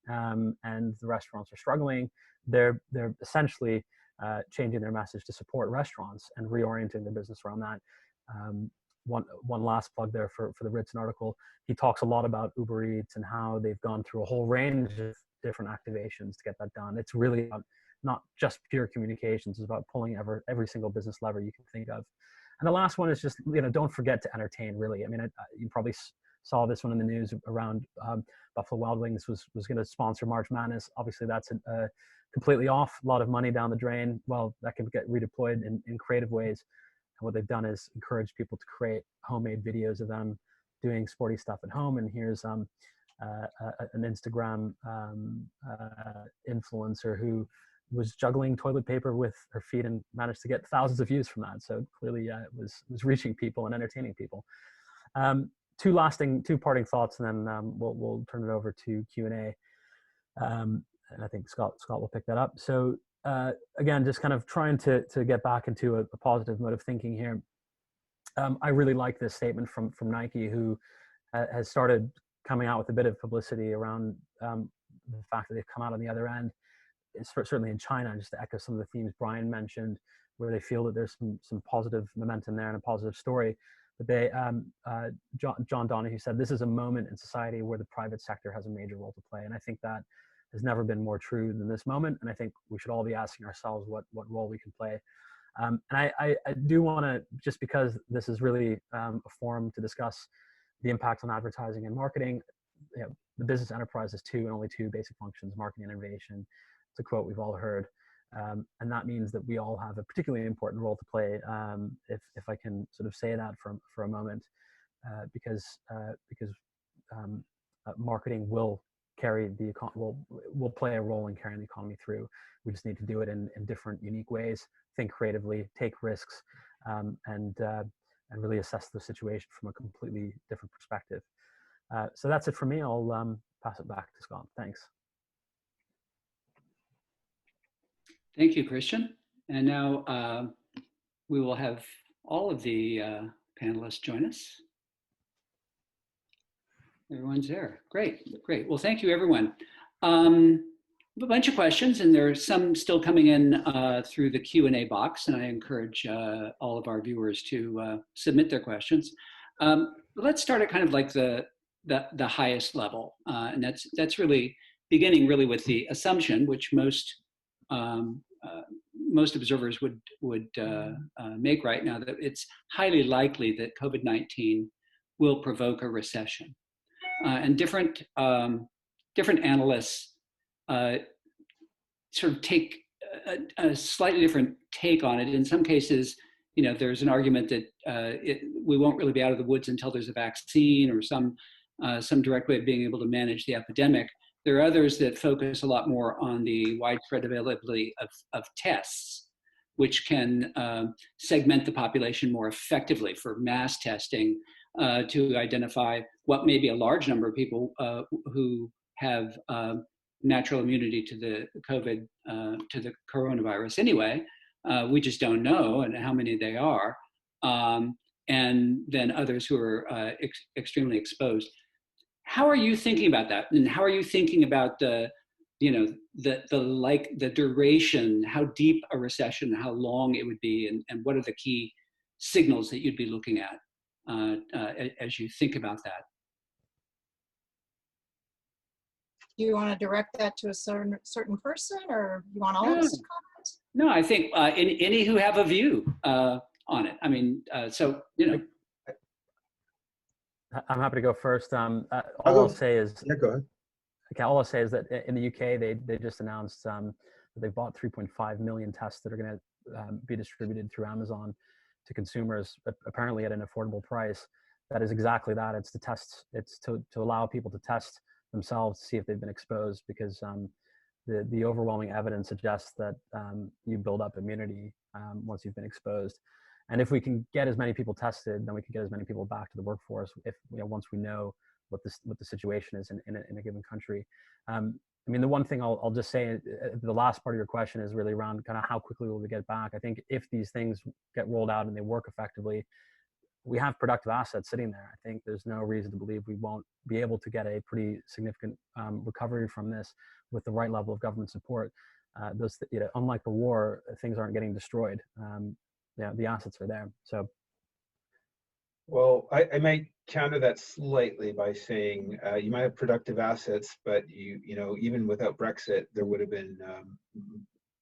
and the restaurants are struggling. They're essentially changing their message to support restaurants and reorienting their business around that. One last plug there for the Ritson article. He talks a lot about Uber Eats and how they've gone through a whole range of different activations to get that done. It's really about not just pure communications. It's about pulling every single business lever you can think of. And the last one is just, don't forget to entertain, really. I mean, you probably saw this one in the news around Buffalo Wild Wings was going to sponsor March Madness. Obviously, that's completely off, a lot of money down the drain. Well, that can get redeployed in creative ways. And what they've done is encourage people to create homemade videos of them doing sporty stuff at home. And here's an Instagram influencer who was juggling toilet paper with her feet and managed to get thousands of views from that. So clearly it was reaching people and entertaining people. Two parting thoughts, and then we'll turn it over to Q&A. And I think Scott will pick that up. So again, just kind of trying to get back into a positive mode of thinking here. I really like this statement from Nike, who has started coming out with a bit of publicity around the fact that they've come out on the other end. It's certainly in China, just to echo some of the themes Brian mentioned, where they feel that there's some positive momentum there and a positive story. But John Donahue said, this is a moment in society where the private sector has a major role to play. And I think that has never been more true than this moment. And I think we should all be asking ourselves what role we can play. And I do want to, just because this is really a forum to discuss the impact on advertising and marketing, the business enterprise has only two basic functions: marketing and innovation. It's a quote we've all heard. And that means that we all have a particularly important role to play, if I can sort of say that for a moment, because marketing will will play a role in carrying the economy through. We just need to do it in different, unique ways, think creatively, take risks, and really assess the situation from a completely different perspective. So that's it for me. I'll pass it back to Scott. Thanks. Thank you, Christian. And now we will have all of the panelists join us. Everyone's there. Great, great. Well, thank you, everyone. A bunch of questions, and there are some still coming in through the Q&A box, and I encourage all of our viewers to submit their questions. Let's start at kind of like the highest level, and that's really beginning really with the assumption, which most observers would make right now, that it's highly likely that COVID-19 will provoke a recession, and different analysts sort of take a slightly different take on it. In some cases, you know, there's an argument that we won't really be out of the woods until there's a vaccine or some direct way of being able to manage the epidemic. There are others that focus a lot more on the widespread availability of tests, which can segment the population more effectively for mass testing to identify what may be a large number of people who have natural immunity to the to the coronavirus anyway. We just don't know and how many they are, and then others who are extremely exposed. How are you thinking about that? And how are you thinking about the duration, how deep a recession, how long it would be, and what are the key signals that you'd be looking at as you think about that? Do you want to direct that to a certain person, or you want all of us to comment? No, I think any who have a view on it. I mean, so, you know. I'm happy to go first. All I'll say is, yeah, go ahead. Okay, all I'll say is that in the UK, they just announced that they bought 3.5 million tests that are going to be distributed through Amazon to consumers, apparently at an affordable price. That is exactly that. It's the tests. It's to allow people to test themselves to see if they've been exposed, because the overwhelming evidence suggests that you build up immunity once you've been exposed. And if we can get as many people tested, then we can get as many people back to the workforce. If once we know what the situation is in a given country. I mean, the one thing I'll just say, the last part of your question is really around kind of how quickly will we get back. I think if these things get rolled out and they work effectively, we have productive assets sitting there. I think there's no reason to believe we won't be able to get a pretty significant recovery from this with the right level of government support. Unlike the war, things aren't getting destroyed. The assets are there. So, well, I might counter that slightly by saying you might have productive assets, but you know even without Brexit, there would have been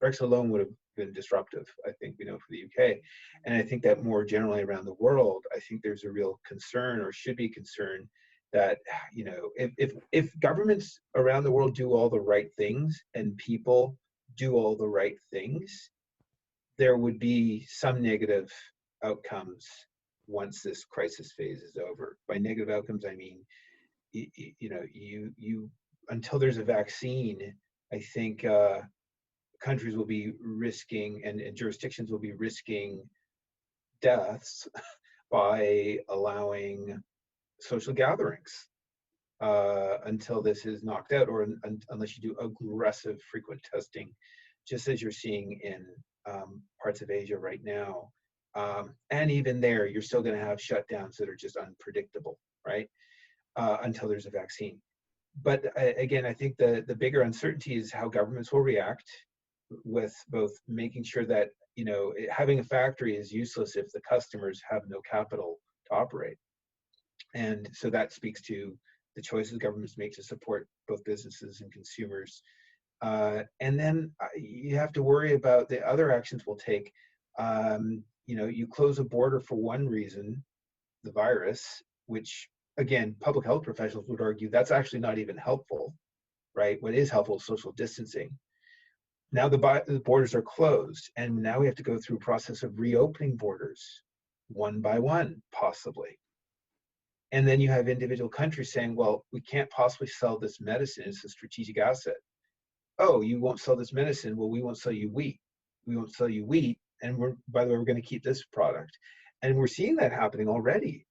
Brexit alone would have been disruptive, I think, for the UK. And I think that more generally around the world, I think there's a real concern, or should be concern, that if governments around the world do all the right things and people do all the right things, there would be some negative outcomes once this crisis phase is over. By negative outcomes, I mean, you until there's a vaccine, I think countries will be risking, and jurisdictions will be risking deaths by allowing social gatherings until this is knocked out, or unless you do aggressive frequent testing, just as you're seeing in parts of Asia right now. And even there, you're still going to have shutdowns that are just unpredictable, right? Until there's a vaccine. But again, I think the bigger uncertainty is how governments will react, with both making sure that having a factory is useless if the customers have no capital to operate. And so that speaks to the choices governments make to support both businesses and consumers. And then you have to worry about the other actions we'll take. You close a border for one reason, the virus, which again, public health professionals would argue that's actually not even helpful, right? What is helpful is social distancing. Now the borders are closed, and now we have to go through a process of reopening borders one by one, possibly. And then you have individual countries saying, well, we can't possibly sell this medicine. It's a strategic asset. Oh, you won't sell this medicine. Well, we won't sell you wheat. We won't sell you wheat. And by the way, we're going to keep this product. And we're seeing that happening already.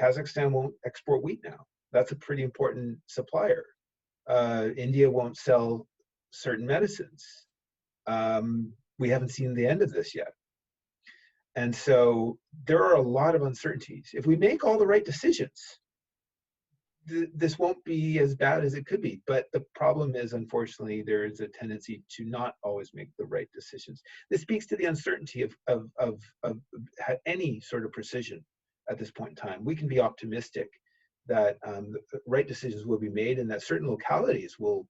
Kazakhstan won't export wheat now. That's a pretty important supplier. India won't sell certain medicines. We haven't seen the end of this yet. And so there are a lot of uncertainties. If we make all the right decisions, this won't be as bad as it could be. But the problem is, unfortunately, there is a tendency to not always make the right decisions. This speaks to the uncertainty of any sort of precision at this point in time. We can be optimistic that the right decisions will be made and that certain localities will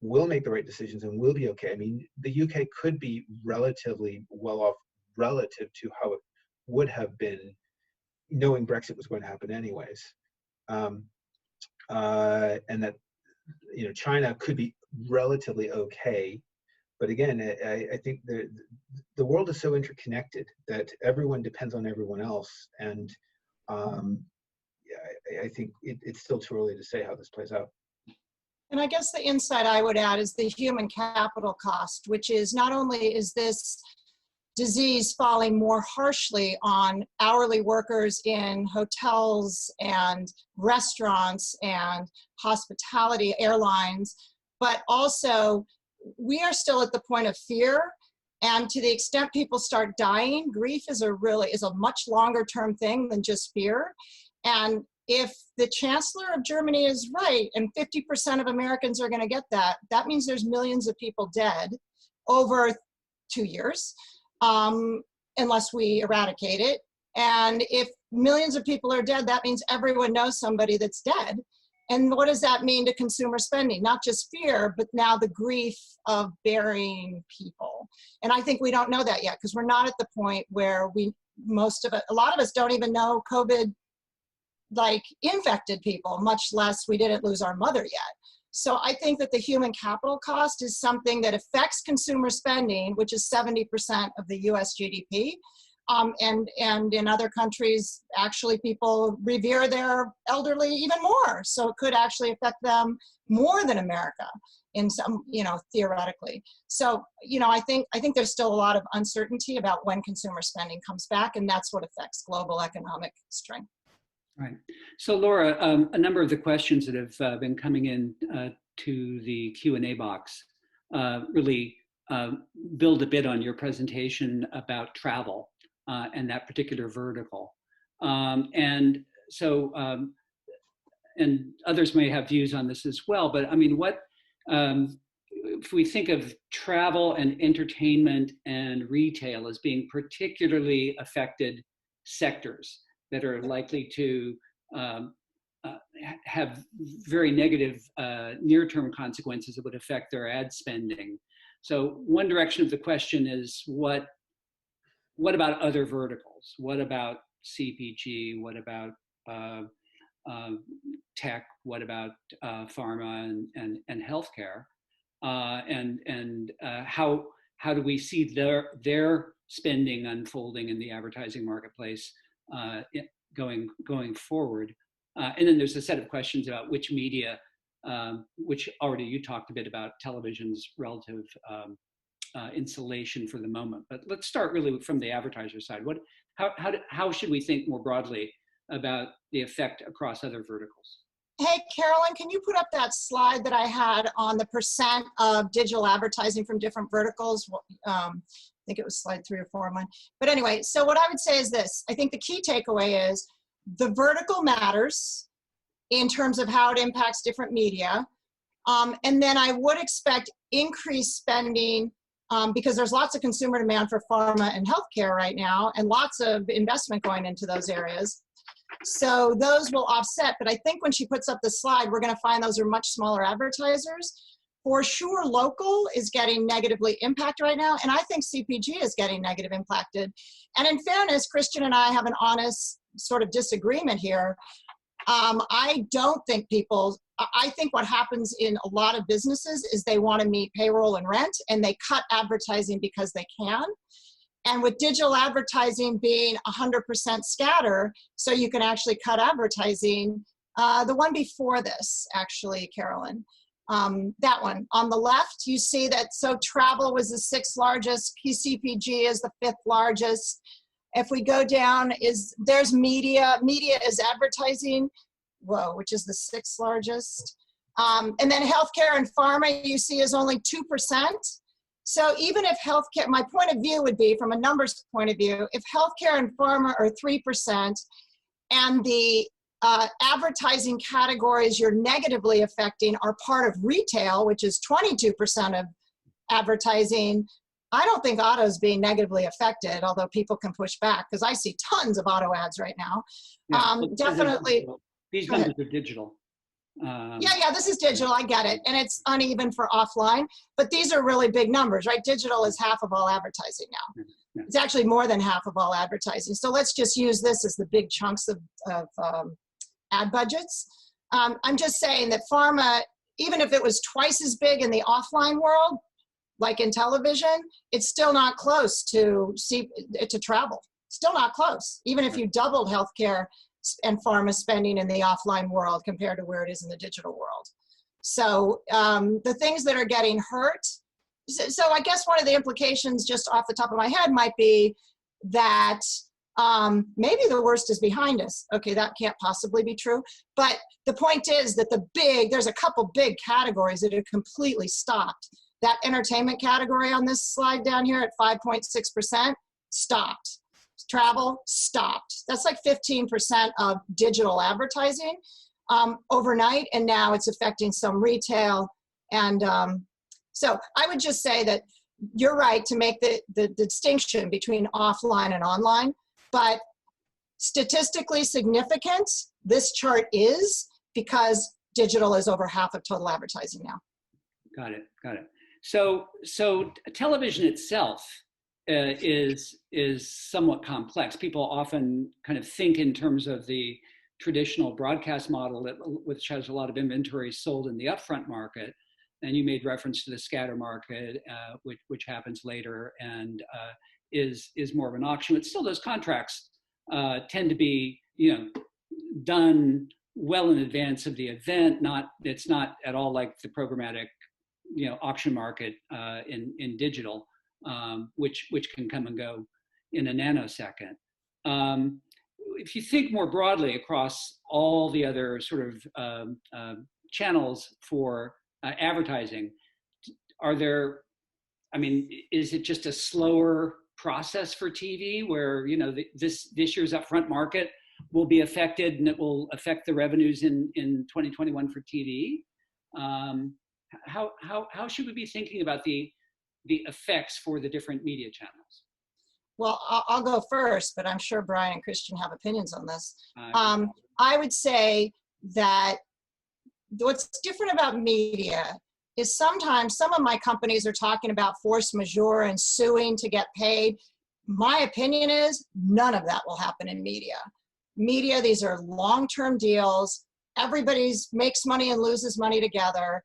make the right decisions and will be okay. I mean, the UK could be relatively well off relative to how it would have been knowing Brexit was going to happen anyways. And that, you know, China could be relatively okay. But again, I think the world is so interconnected that everyone depends on everyone else. And I think it's still too early to say how this plays out. And I guess the insight I would add is the human capital cost, which is not only is this disease falling more harshly on hourly workers in hotels and restaurants and hospitality, airlines, but also we are still at the point of fear. And to the extent people start dying, grief is a much longer term thing than just fear. And if the Chancellor of Germany is right, and 50% of Americans are going to get that, that means there's millions of people dead over 2 years, unless we eradicate it. And if millions of people are dead, that means everyone knows somebody that's dead. And what does that mean to consumer spending? Not just fear, but now the grief of burying people. And I think we don't know that yet because we're not at the point where a lot of us don't even know COVID infected people, much less we didn't lose our mother yet. So I think that the human capital cost is something that affects consumer spending, which is 70% of the US GDP. And in other countries, actually people revere their elderly even more. So it could actually affect them more than America in some, theoretically. So, I think there's still a lot of uncertainty about when consumer spending comes back, and that's what affects global economic strength. Right. So Laura, a number of the questions that have been coming in to the Q&A box really build a bit on your presentation about travel and that particular vertical. And so, and others may have views on this as well, but I mean, if we think of travel and entertainment and retail as being particularly affected sectors that are likely to have very negative near-term consequences that would affect their ad spending. So one direction of the question is, what about other verticals? What about CPG? What about tech? What about pharma and healthcare? And how do we see their spending unfolding in the advertising marketplace going forward? And then there's a set of questions about which media, which already you talked a bit about television's relative insulation for the moment. But let's start really from the advertiser side. How should we think more broadly about the effect across other verticals? Hey, Carolyn, can you put up that slide that I had on the percent of digital advertising from different verticals? I think it was slide 3 or 4 of mine. But anyway, so what I would say is this. I think the key takeaway is the vertical matters in terms of how it impacts different media. And then I would expect increased spending because there's lots of consumer demand for pharma and healthcare right now and lots of investment going into those areas. So those will offset, but I think when she puts up the slide, we're going to find those are much smaller advertisers. For sure, local is getting negatively impacted right now, and I think CPG is getting negative impacted. And in fairness, Christian and I have an honest sort of disagreement here. I don't think I think what happens in a lot of businesses is they want to meet payroll and rent, and they cut advertising because they can. And with digital advertising being 100% scatter, so you can actually cut advertising, the one before this, actually, Carolyn, that one. On the left, you see that, so travel was the 6th largest, CPG is the 5th largest. If we go down, there's media. Media is advertising, which is the 6th largest. And then healthcare and pharma, you see, is only 2%. So even if healthcare, my point of view would be from a numbers point of view, if healthcare and pharma are 3% and the advertising categories you're negatively affecting are part of retail, which is 22% of advertising, I don't think auto is being negatively affected, although people can push back because I see tons of auto ads right now. Yeah, Definitely. These numbers are digital. Yeah, this is digital, I get it. And it's uneven for offline, but these are really big numbers, right? Digital is half of all advertising now. Yeah. It's actually more than half of all advertising. So let's just use this as the big chunks of ad budgets. I'm just saying that pharma, even if it was twice as big in the offline world, like in television, it's still not close to travel. Still not close, even if you doubled healthcare and pharma spending in the offline world compared to where it is in the digital world. So the things that are getting hurt, so I guess one of the implications just off the top of my head might be that maybe the worst is behind us. Okay, that can't possibly be true. But the point is that there's a couple big categories that have completely stopped. That entertainment category on this slide down here at 5.6% stopped. Travel stopped. That's like 15% of digital advertising overnight, and now it's affecting some retail. And so I would just say that you're right to make the distinction between offline and online, but statistically significant, this chart is because digital is over half of total advertising now. Got it. So television itself is somewhat complex. People often kind of think in terms of the traditional broadcast model, which has a lot of inventory sold in the upfront market. And you made reference to the scatter market, which happens later and is more of an auction. But still, those contracts tend to be, done well in advance of the event. It's not at all like the programmatic, auction market in digital, which can come and go in a nanosecond. If you think more broadly across all the other sort of channels for advertising, is it just a slower process for TV where, this year's upfront market will be affected and it will affect the revenues in 2021 for TV? How should we be thinking about the effects for the different media channels? Well, I'll go first, but I'm sure Brian and Christian have opinions on this. I would say that what's different about media is sometimes some of my companies are talking about force majeure and suing to get paid. My opinion is none of that will happen in media. Media, these are long-term deals. Everybody makes money and loses money together.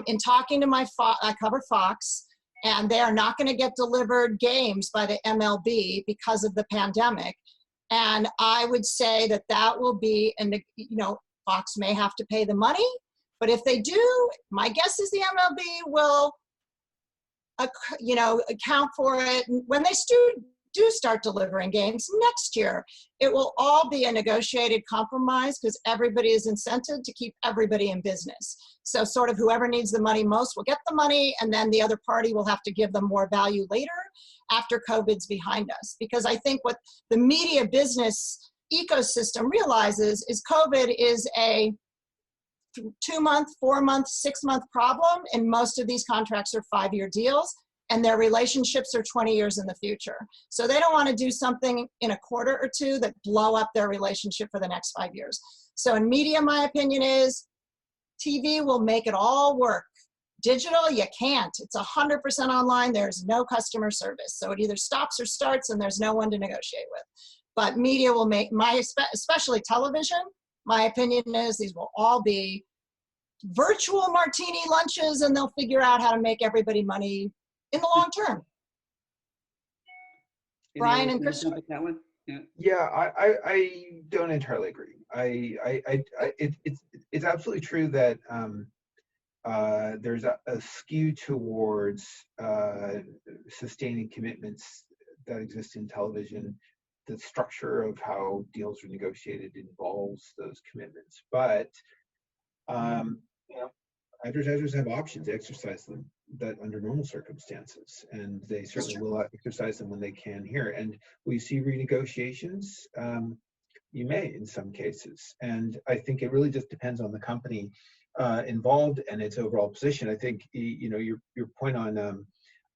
In talking to I cover Fox, and they are not going to get delivered games by the MLB because of the pandemic. And I would say that will be, Fox may have to pay the money, but if they do, my guess is the MLB will, account for it. When they do start delivering games next year, it will all be a negotiated compromise because everybody is incented to keep everybody in business. So sort of whoever needs the money most will get the money, and then the other party will have to give them more value later after COVID's behind us. Because I think what the media business ecosystem realizes is COVID is a 2-month, 4-month, 6-month problem, and most of these contracts are 5-year deals, and their relationships are 20 years in the future. So they don't want to do something in a quarter or two that blow up their relationship for the next 5 years. So in media, my opinion is TV will make it all work. Digital, you can't. It's 100% online. There's no customer service. So it either stops or starts, and there's no one to negotiate with. But media will make, especially television, my opinion is these will all be virtual martini lunches, and they'll figure out how to make everybody money in the long term. Brian and Christian. That one? Yeah, I don't entirely agree. It's absolutely true that there's a skew towards sustaining commitments that exist in television. The structure of how deals are negotiated involves those commitments, but advertisers have options to exercise them. that under normal circumstances, and they certainly will exercise them when they can here. And we see renegotiations. You may in some cases, and I think it really just depends on the company involved and its overall position. I think your point on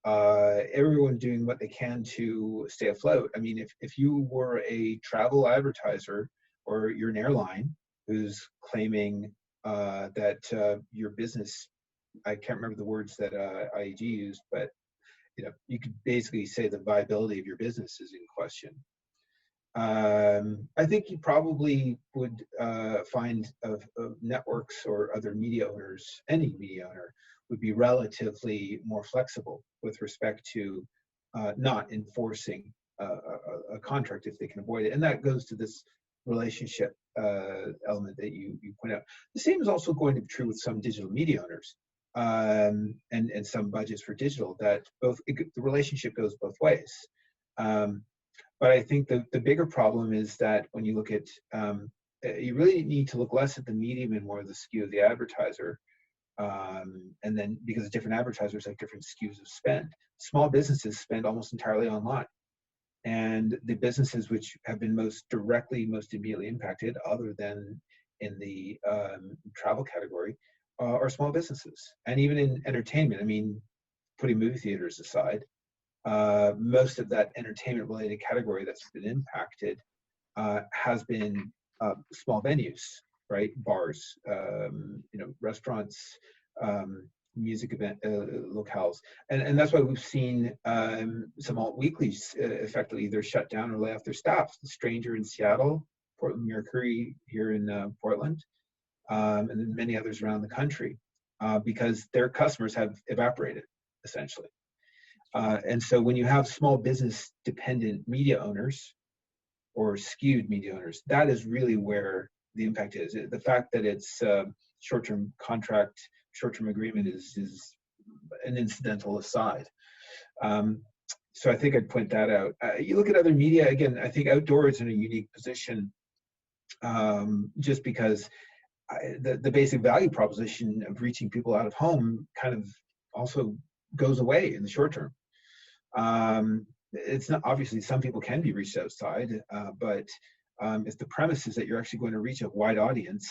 everyone doing what they can to stay afloat. I mean, if you were a travel advertiser or you're an airline who's claiming that your business, I can't remember the words that IAG used, but you could basically say the viability of your business is in question. I think you probably would find of networks or other media owners, any media owner would be relatively more flexible with respect to not enforcing a contract if they can avoid it. And that goes to this relationship element that you point out. The same is also going to be true with some digital media owners and some budgets for digital, that the relationship goes both ways. But I think the bigger problem is that when you look at, you really need to look less at the medium and more the skew of the advertiser. And then because different advertisers have different skews of spend. Small businesses spend almost entirely online. And the businesses which have been most immediately impacted, other than in the travel category, are small businesses. And even in entertainment, I mean, putting movie theaters aside, most of that entertainment related category that's been impacted has been small venues, right? Bars, restaurants, music event locales. And that's why we've seen some alt weeklies effectively either shut down or lay off their staff. The Stranger in Seattle, Portland Mercury here in Portland, and then many others around the country, because their customers have evaporated, essentially. And so when you have small business dependent media owners or skewed media owners, that is really where the impact is. The fact that it's short-term contract, short-term agreement is an incidental aside. So I think I'd point that out. You look at other media, again, I think outdoor is in a unique position just because the basic value proposition of reaching people out of home kind of also goes away in the short term. It's not, obviously some people can be reached outside, but if the premise is that you're actually going to reach a wide audience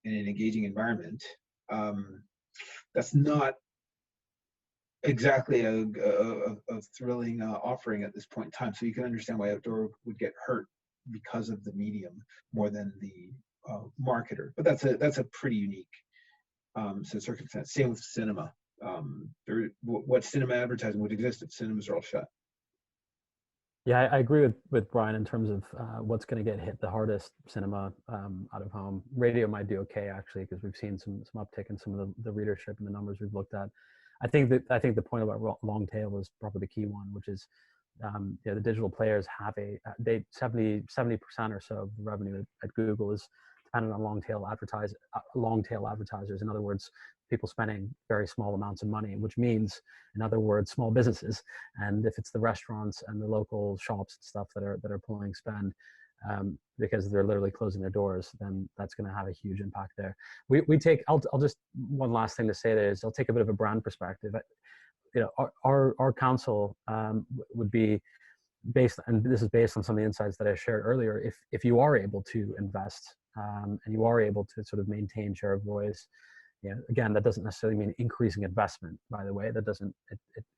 in an engaging environment, that's not exactly a thrilling offering at this point in time. So you can understand why outdoor would get hurt because of the medium more than the marketer. But that's a pretty unique set of circumstance. Same with cinema. What cinema advertising would exist if cinemas are all shut? Yeah, I agree with Brian in terms of what's going to get hit the hardest. Cinema, out of home. Radio might do okay actually, because we've seen some uptick in some of the readership and the numbers we've looked at. I think the point about long tail is probably the key one, which is the digital players have 70% or so of the revenue at Google is dependent on long tail advertisers. In other words, people spending very small amounts of money, which means, in other words, small businesses. And if it's the restaurants and the local shops and stuff that are pulling spend because they're literally closing their doors, then that's going to have a huge impact there. I'll just, one last thing to say there is I'll take a bit of a brand perspective. Our counsel would be based, and this is based on some of the insights that I shared earlier. If you are able to invest and you are able to sort of maintain share of voice, again, that doesn't necessarily mean increasing investment, by the way. That doesn't,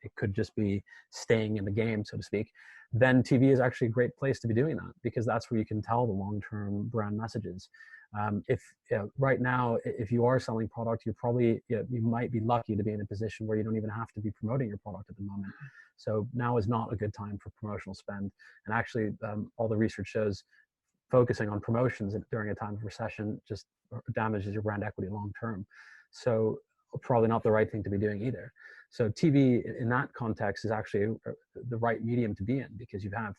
it could just be staying in the game, so to speak. Then TV is actually a great place to be doing that, because that's where you can tell the long-term brand messages. Right now, if you are selling product, you're probably, you might be lucky to be in a position where you don't even have to be promoting your product at the moment. So now is not a good time for promotional spend. And actually, all the research shows focusing on promotions during a time of recession just damages your brand equity long term. So probably not the right thing to be doing either. So TV in that context is actually the right medium to be in, because you have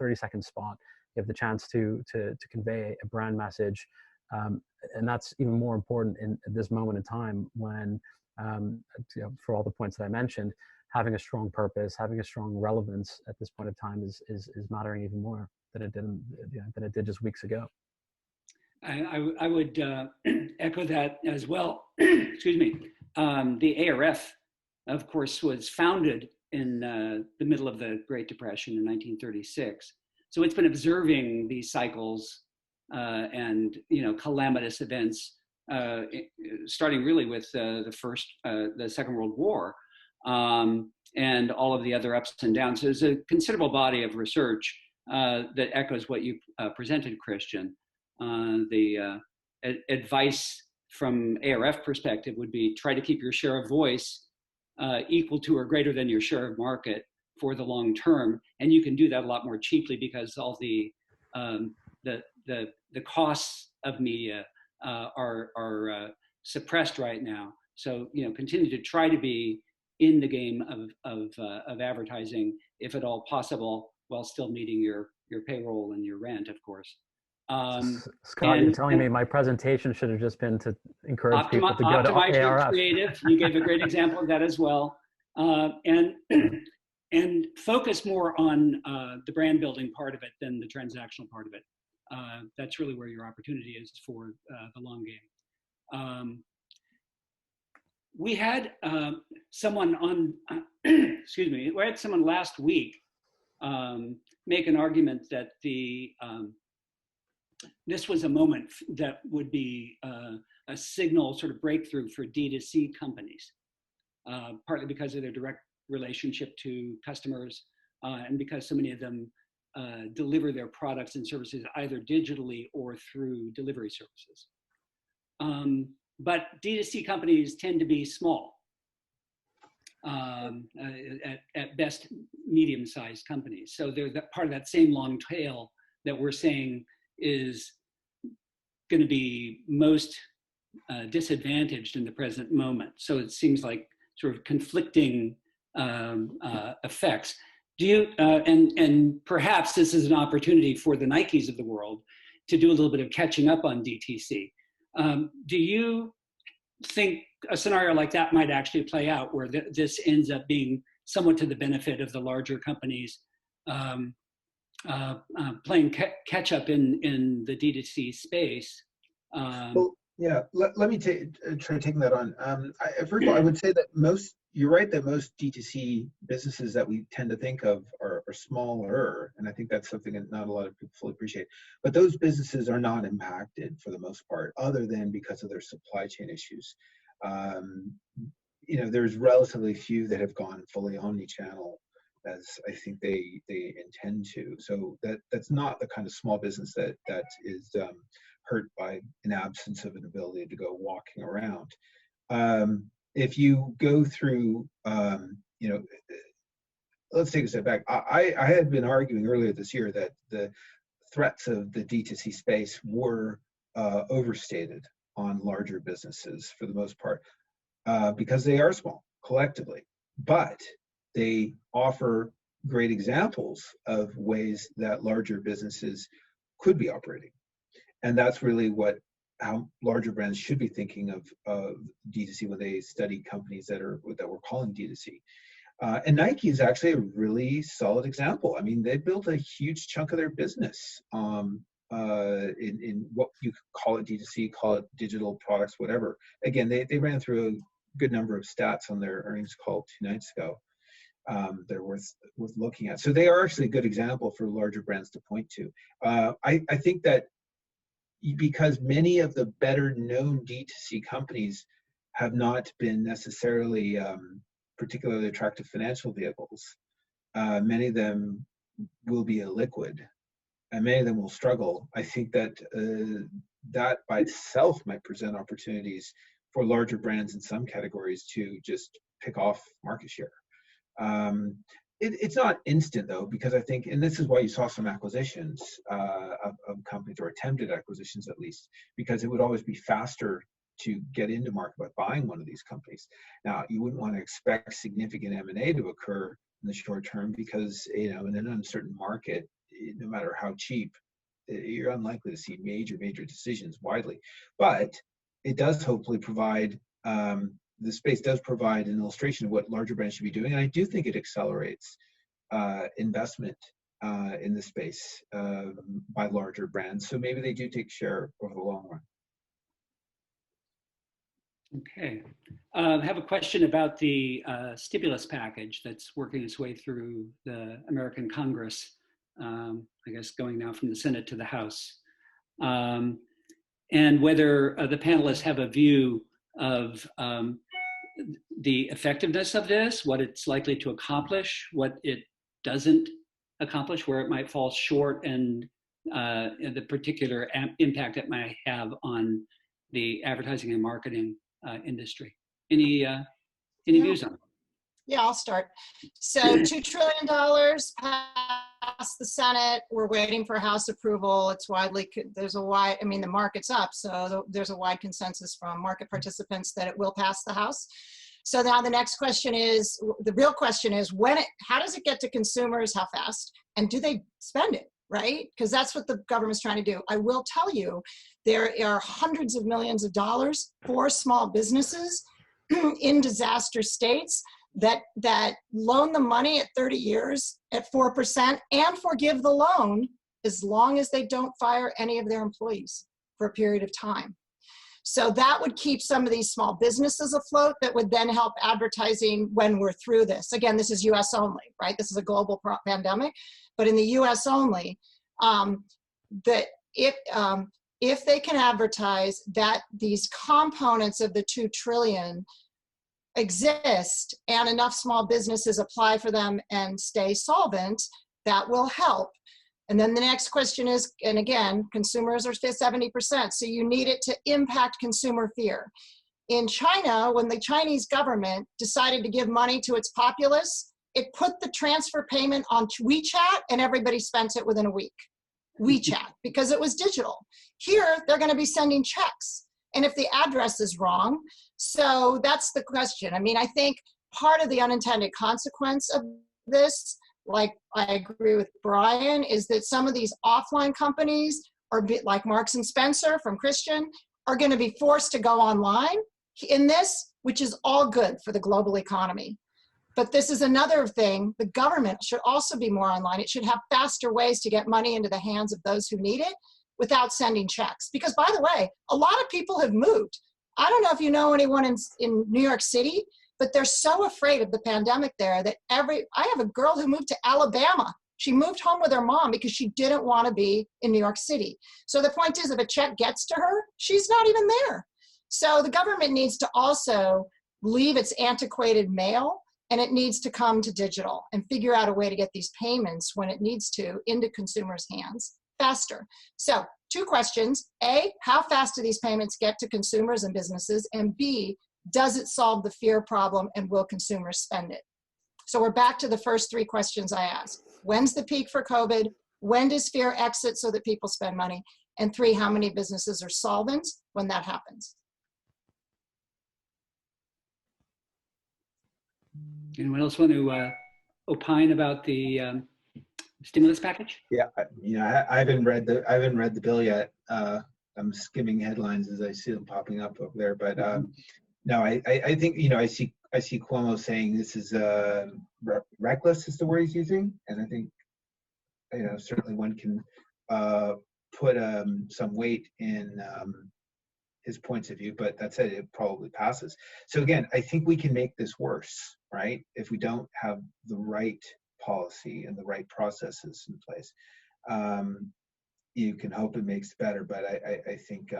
30-second spot, you have the chance to convey a brand message, and that's even more important at this moment in time when for all the points that I mentioned, having a strong purpose, having a strong relevance at this point of time is mattering even more than it did just weeks ago. I would echo that as well. Excuse me. The ARF of course, was founded in the middle of the Great Depression in 1936. So it's been observing these cycles and calamitous events, starting really with the Second World War, and all of the other ups and downs. So there's a considerable body of research that echoes what you presented, Christian. The advice from ARF perspective would be try to keep your share of voice equal to or greater than your share of market for the long term, and you can do that a lot more cheaply because all the costs of media are suppressed right now. So continue to try to be in the game of advertising, if at all possible, while still meeting your payroll and your rent, of course. Scott, you're telling me my presentation should have just been to encourage people to go to ARF. Creative. You gave a great example of that as well, and focus more on the brand building part of it than the transactional part of it. That's really where your opportunity is for the long game. We had someone on, excuse me, we had someone last week make an argument that this was a moment that would be a signal sort of breakthrough for D2C companies, partly because of their direct relationship to customers and because so many of them deliver their products and services either digitally or through delivery services. But D2C companies tend to be small, at best medium-sized companies. So they're part of that same long tail that we're saying is going to be most disadvantaged in the present moment. So it seems like sort of conflicting effects. Do you, and perhaps this is an opportunity for the Nikes of the world to do a little bit of catching up on DTC. Do you think a scenario like that might actually play out, where this ends up being somewhat to the benefit of the larger companies playing catch up in the D2C space? Well, yeah, let me try taking that on. First of all, I would say that you're right that most D2C businesses that we tend to think of are smaller, and I think that's something that not a lot of people fully appreciate. But those businesses are not impacted for the most part, other than because of their supply chain issues. There's relatively few that have gone fully omni-channel, as I think they intend to. So that's not the kind of small business that is hurt by an absence of an ability to go walking around. If you go through, let's take a step back. I had been arguing earlier this year that the threats of the D2C space were overstated on larger businesses for the most part, because they are small collectively, but they offer great examples of ways that larger businesses could be operating. And that's really how larger brands should be thinking of D2C when they study companies that we're calling D2C. And Nike is actually a really solid example. I mean, they built a huge chunk of their business in what you call it D2C, call it digital products, whatever. Again, they ran through a good number of stats on their earnings call 2 nights ago. They're worth looking at. So they are actually a good example for larger brands to point to. I think that because many of the better known D2C companies have not been necessarily particularly attractive financial vehicles, many of them will be illiquid and many of them will struggle. I think that that by itself might present opportunities for larger brands in some categories to just pick off market share. It's not instant though, because I think, and this is why you saw some acquisitions of companies, or attempted acquisitions at least, because it would always be faster to get into market by buying one of these companies. Now, you wouldn't want to expect significant M&A to occur in the short term because, in an uncertain market, no matter how cheap, you're unlikely to see major decisions widely. But it does hopefully provide, the space does provide an illustration of what larger brands should be doing. And I do think it accelerates investment in the space by larger brands. So maybe they do take share over the long run. Okay. I have a question about the stimulus package that's working its way through the American Congress, I guess going now from the Senate to the House, and whether the panelists have a view of the effectiveness of this, what it's likely to accomplish, what it doesn't accomplish, where it might fall short, and the particular impact it might have on the advertising and marketing industry. Any views on it? Yeah, I'll start. So $2 trillion passed the Senate. We're waiting for House approval. It's widely, there's a wide, I mean, the market's up, so there's a wide consensus from market participants that it will pass the House. So now the next question is, the real question is, how does it get to consumers, how fast, and do they spend it, right? Because that's what the government's trying to do. I will tell you, there are hundreds of millions of dollars for small businesses in disaster states that loan the money at 30 years at 4% and forgive the loan as long as they don't fire any of their employees for a period of time. So that would keep some of these small businesses afloat that would then help advertising when we're through this. Again, this is US only, right? This is a global pandemic, but in the US only, that if they can advertise that these components of the 2 trillion exist and enough small businesses apply for them and stay solvent, that will help. And then the next question is, and again, consumers are 70%, so you need it to impact consumer fear. In China, when the Chinese government decided to give money to its populace, it put the transfer payment on WeChat and everybody spent it within a week. WeChat, because it was digital. Here, they're going to be sending checks. And if the address is wrong, so that's the question. I mean, I think part of the unintended consequence of this, like I agree with Brian, is that some of these offline companies, are like Marks and Spencer from Christian, are going to be forced to go online in this, which is all good for the global economy. But this is another thing. The government should also be more online. It should have faster ways to get money into the hands of those who need it without sending checks. Because by the way, a lot of people have moved. I don't know if you know anyone in New York City, but they're so afraid of the pandemic there that I have a girl who moved to Alabama. She moved home with her mom because she didn't want to be in New York City. So the point is, if a check gets to her, she's not even there. So the government needs to also leave its antiquated mail, and it needs to come to digital and figure out a way to get these payments when it needs to into consumers' hands faster. So 2 questions. A, how fast do these payments get to consumers and businesses? And B, does it solve the fear problem and will consumers spend it? So we're back to the first 3 questions I asked. When's the peak for COVID? When does fear exit so that people spend money? And 3, how many businesses are solvent when that happens? Anyone else want to opine about the stimulus package? Yeah, I haven't read the bill yet. I'm skimming headlines as I see them popping up over there. But no, I think I see Cuomo saying this is reckless is the word he's using, and I think certainly one can put some weight in his points of view, but that said, it probably passes. So again, I think we can make this worse, right? If we don't have the right policy and the right processes in place. You can hope it makes it better, but I think,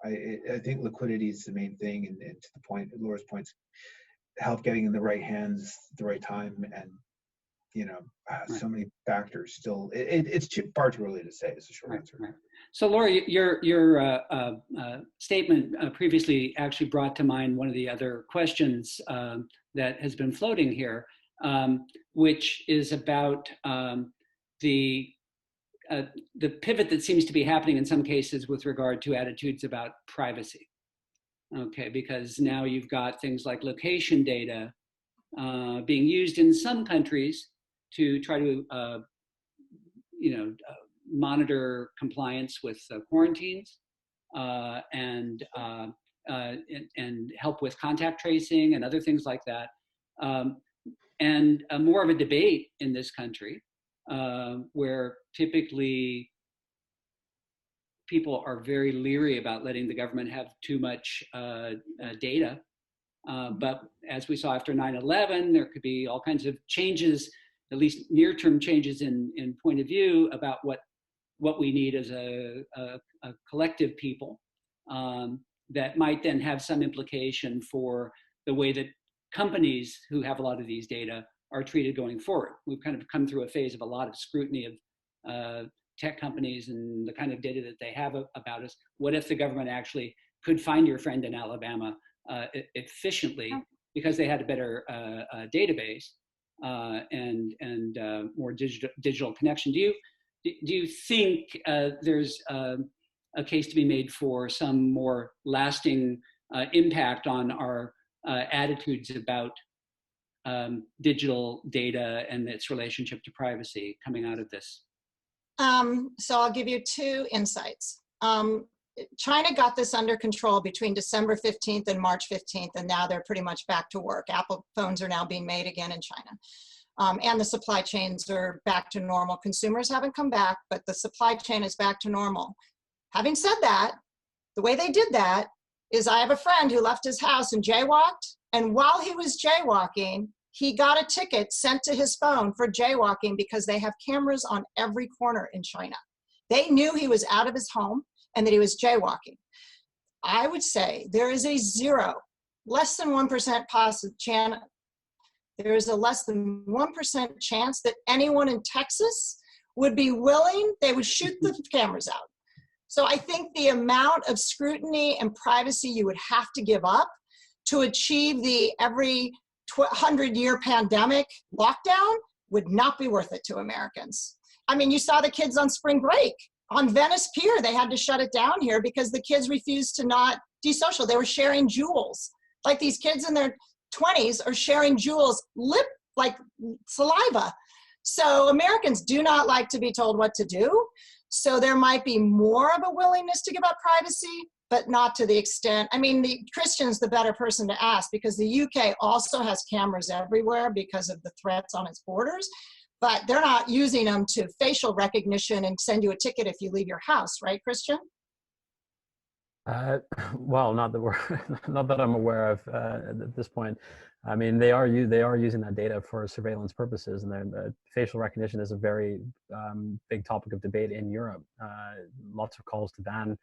I think liquidity is the main thing, and to the point, Laura's points, help getting in the right hands at the right time, and so many factors still. It's far too early to say. Is the short answer. Right. So, Laura, your statement previously actually brought to mind one of the other questions that has been floating here, which is about the pivot that seems to be happening in some cases with regard to attitudes about privacy. Okay, because now you've got things like location data being used in some countries to try to, monitor compliance with quarantines and help with contact tracing and other things like that. And more of a debate in this country where typically people are very leery about letting the government have too much data. But as we saw after 9/11, there could be all kinds of changes, at least near-term changes in point of view about what we need as a collective people, that might then have some implication for the way that companies who have a lot of these data are treated going forward. We've kind of come through a phase of a lot of scrutiny of tech companies and the kind of data that they have about us. What if the government actually could find your friend in Alabama efficiently because they had a better database and more digital connection? Do you think there's a case to be made for some more lasting impact on our attitudes about digital data and its relationship to privacy coming out of this? So I'll give you two insights. China got this under control between December 15th and March 15th, and now they're pretty much back to work. Apple phones are now being made again in China. And the supply chains are back to normal. Consumers haven't come back, but the supply chain is back to normal. Having said that, the way they did that is I have a friend who left his house and jaywalked, and while he was jaywalking, he got a ticket sent to his phone for jaywalking because they have cameras on every corner in China. They knew he was out of his home and that he was jaywalking. I would say there is a less than 1% chance. There is a less than 1% chance that anyone in Texas would be willing, they would shoot the cameras out. So I think the amount of scrutiny and privacy you would have to give up to achieve the every 100-year pandemic lockdown would not be worth it to Americans. I mean, you saw the kids on spring break. On Venice Pier, they had to shut it down here because the kids refused to not desocial. They were sharing jewels. Like these kids in their 20s are sharing jewels, like saliva. So Americans do not like to be told what to do. So there might be more of a willingness to give up privacy, but not to the extent. I mean, the Christian's the better person to ask because the UK also has cameras everywhere because of the threats on its borders, but they're not using them to facial recognition and send you a ticket if you leave your house, right, Christian? Well, not that I'm aware of at this point. I mean, they are using that data for surveillance purposes, and facial recognition is a very big topic of debate in Europe. Lots of calls to ban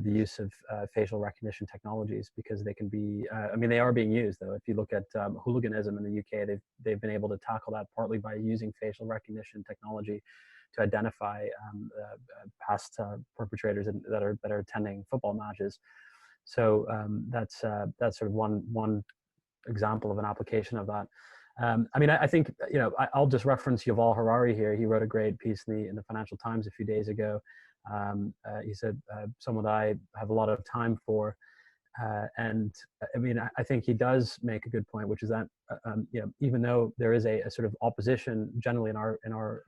the use of facial recognition technologies because they can be. I mean, they are being used though. If you look at hooliganism in the UK, they've been able to tackle that partly by using facial recognition technology to identify past perpetrators that are attending football matches. So that's sort of one example of an application of that. I mean, I think I'll just reference Yuval Harari here. He wrote a great piece in the Financial Times a few days ago. He said someone that I have a lot of time for. And I mean, I think he does make a good point, which is that even though there is a sort of opposition generally in our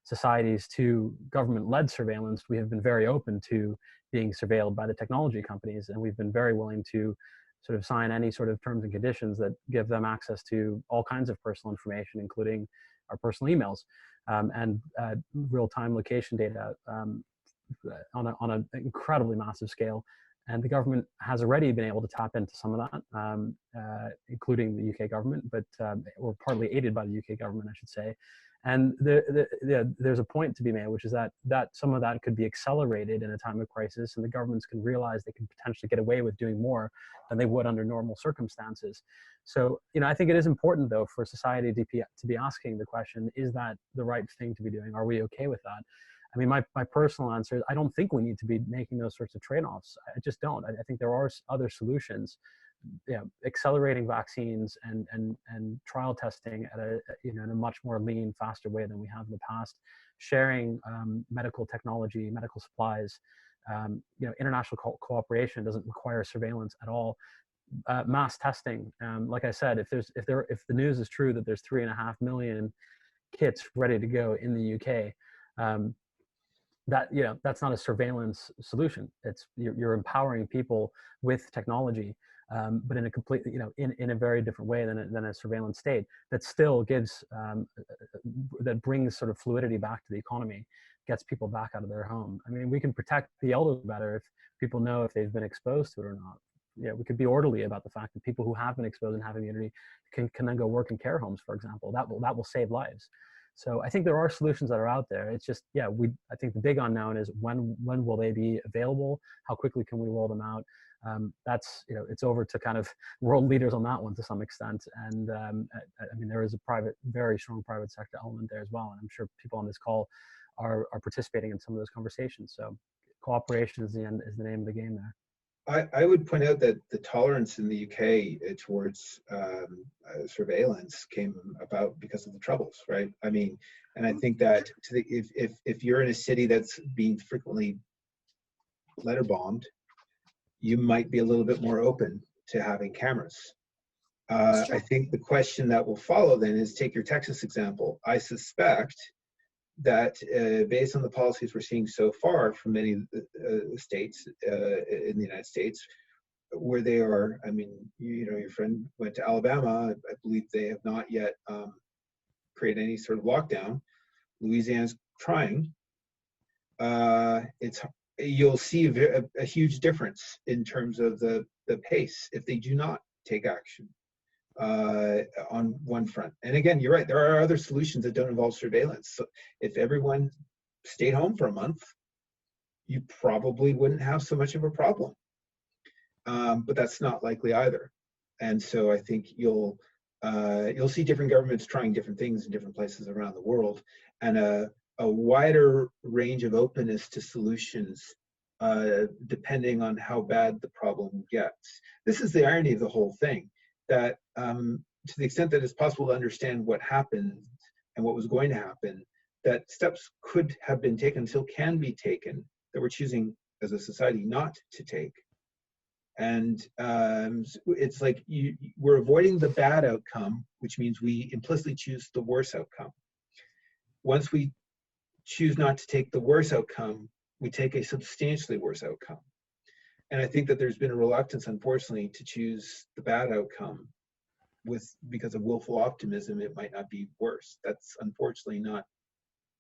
societies to government-led surveillance, we have been very open to being surveilled by the technology companies, and we've been very willing to sort of sign any sort of terms and conditions that give them access to all kinds of personal information, including our personal emails and real-time location data on an incredibly massive scale. And the government has already been able to tap into some of that, including the UK government, but or partly aided by the UK government, I should say. And there's a point to be made, which is that some of that could be accelerated in a time of crisis, and the governments can realize they can potentially get away with doing more than they would under normal circumstances. So, I think it is important, though, for society to be asking the question, is that the right thing to be doing? Are we okay with that? I mean, my personal answer is I don't think we need to be making those sorts of trade-offs. I just don't. I think there are other solutions. Accelerating vaccines and trial testing at in a much more lean, faster way than we have in the past. Sharing medical technology, medical supplies. International cooperation doesn't require surveillance at all. Mass testing. Like I said, if the news is true that there's 3.5 million kits ready to go in the UK. That's not a surveillance solution. It's you're empowering people with technology, but in a completely, in a very different way than a surveillance state that still gives, that brings sort of fluidity back to the economy. gets people back out of their home. I mean, we can protect the elderly better if people know if they've been exposed to it or not. Yeah, we could be orderly about the fact that people who have been exposed and have immunity can then go work in care homes, for example. That will save lives. So I think there are solutions that are out there. It's just, yeah, I think the big unknown is when will they be available? How quickly can we roll them out? That's, it's over to kind of world leaders on that one to some extent. And I mean, there is a very strong private sector element there as well. And I'm sure people on this call are participating in some of those conversations. So cooperation is the name of the game there. I would point out that the tolerance in the UK towards surveillance came about because of the Troubles, right? I mean, and I think that if you're in a city that's being frequently letter bombed, you might be a little bit more open to having cameras. I think the question that will follow then is, take your Texas example. I suspect that based on the policies we're seeing so far from many states in the United States, where they are, I mean, your friend went to Alabama. I believe they have not yet created any sort of lockdown. Louisiana's trying. You'll see a huge difference in terms of the pace if they do not take action on one front. And again, you're right, there are other solutions that don't involve surveillance. So if everyone stayed home for a month, you probably wouldn't have so much of a problem. But that's not likely either. And so I think you'll see different governments trying different things in different places around the world, and a wider range of openness to solutions depending on how bad the problem gets. This is the irony of the whole thing, that to the extent that it's possible to understand what happened and what was going to happen, that steps could have been taken, still can be taken, that we're choosing as a society not to take. And it's like we're avoiding the bad outcome, which means we implicitly choose the worse outcome. Once we choose not to take the worse outcome, we take a substantially worse outcome. And I think that there's been a reluctance, unfortunately, to choose the bad outcome because of willful optimism. It might not be worse. That's unfortunately not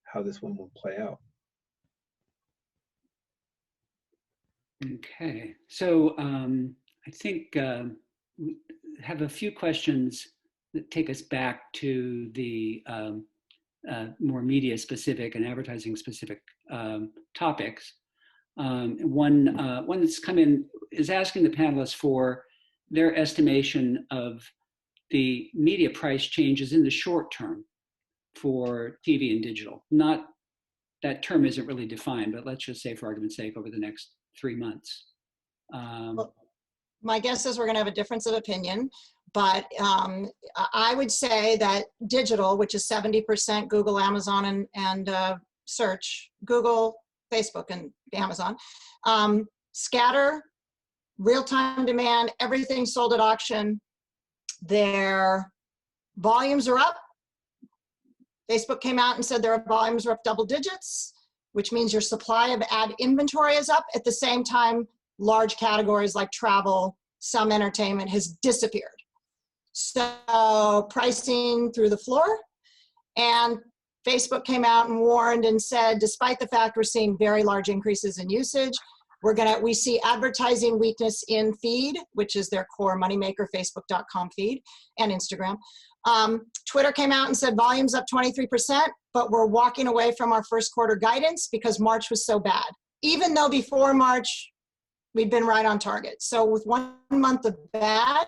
how this one will play out. Okay, so I think we have a few questions that take us back to the more media specific and advertising specific topics. One that's come in is asking the panelists for their estimation of the media price changes in the short term for TV and digital. Not, that term isn't really defined, but let's just say, for argument's sake, over the next 3 months. Well, my guess is we're going to have a difference of opinion, but I would say that digital, which is 70% Google, Amazon, and search, Google, Facebook, and Amazon, scatter, real-time demand, everything sold at auction, their volumes are up. Facebook came out and said their volumes are up double digits, which means your supply of ad inventory is up. At the same time, large categories like travel, some entertainment has disappeared. So pricing through the floor. And Facebook came out and warned and said, despite the fact we're seeing very large increases in usage, we see advertising weakness in feed, which is their core moneymaker, facebook.com feed, and Instagram. Twitter came out and said volume's up 23%, but we're walking away from our first quarter guidance because March was so bad. Even though before March, we'd been right on target. So with 1 month of bad,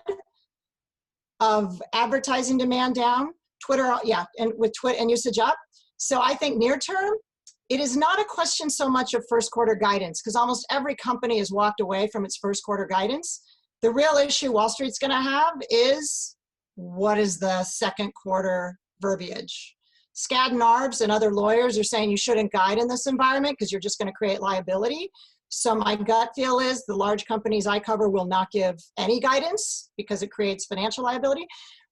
of advertising demand down, Twitter, yeah, and with Twitter and usage up. So I think near term, it is not a question so much of first quarter guidance, because almost every company has walked away from its first quarter guidance. The real issue Wall Street's going to have is, what is the second quarter verbiage? Skadden Arps and other lawyers are saying you shouldn't guide in this environment because you're just going to create liability. So my gut feel is the large companies I cover will not give any guidance because it creates financial liability.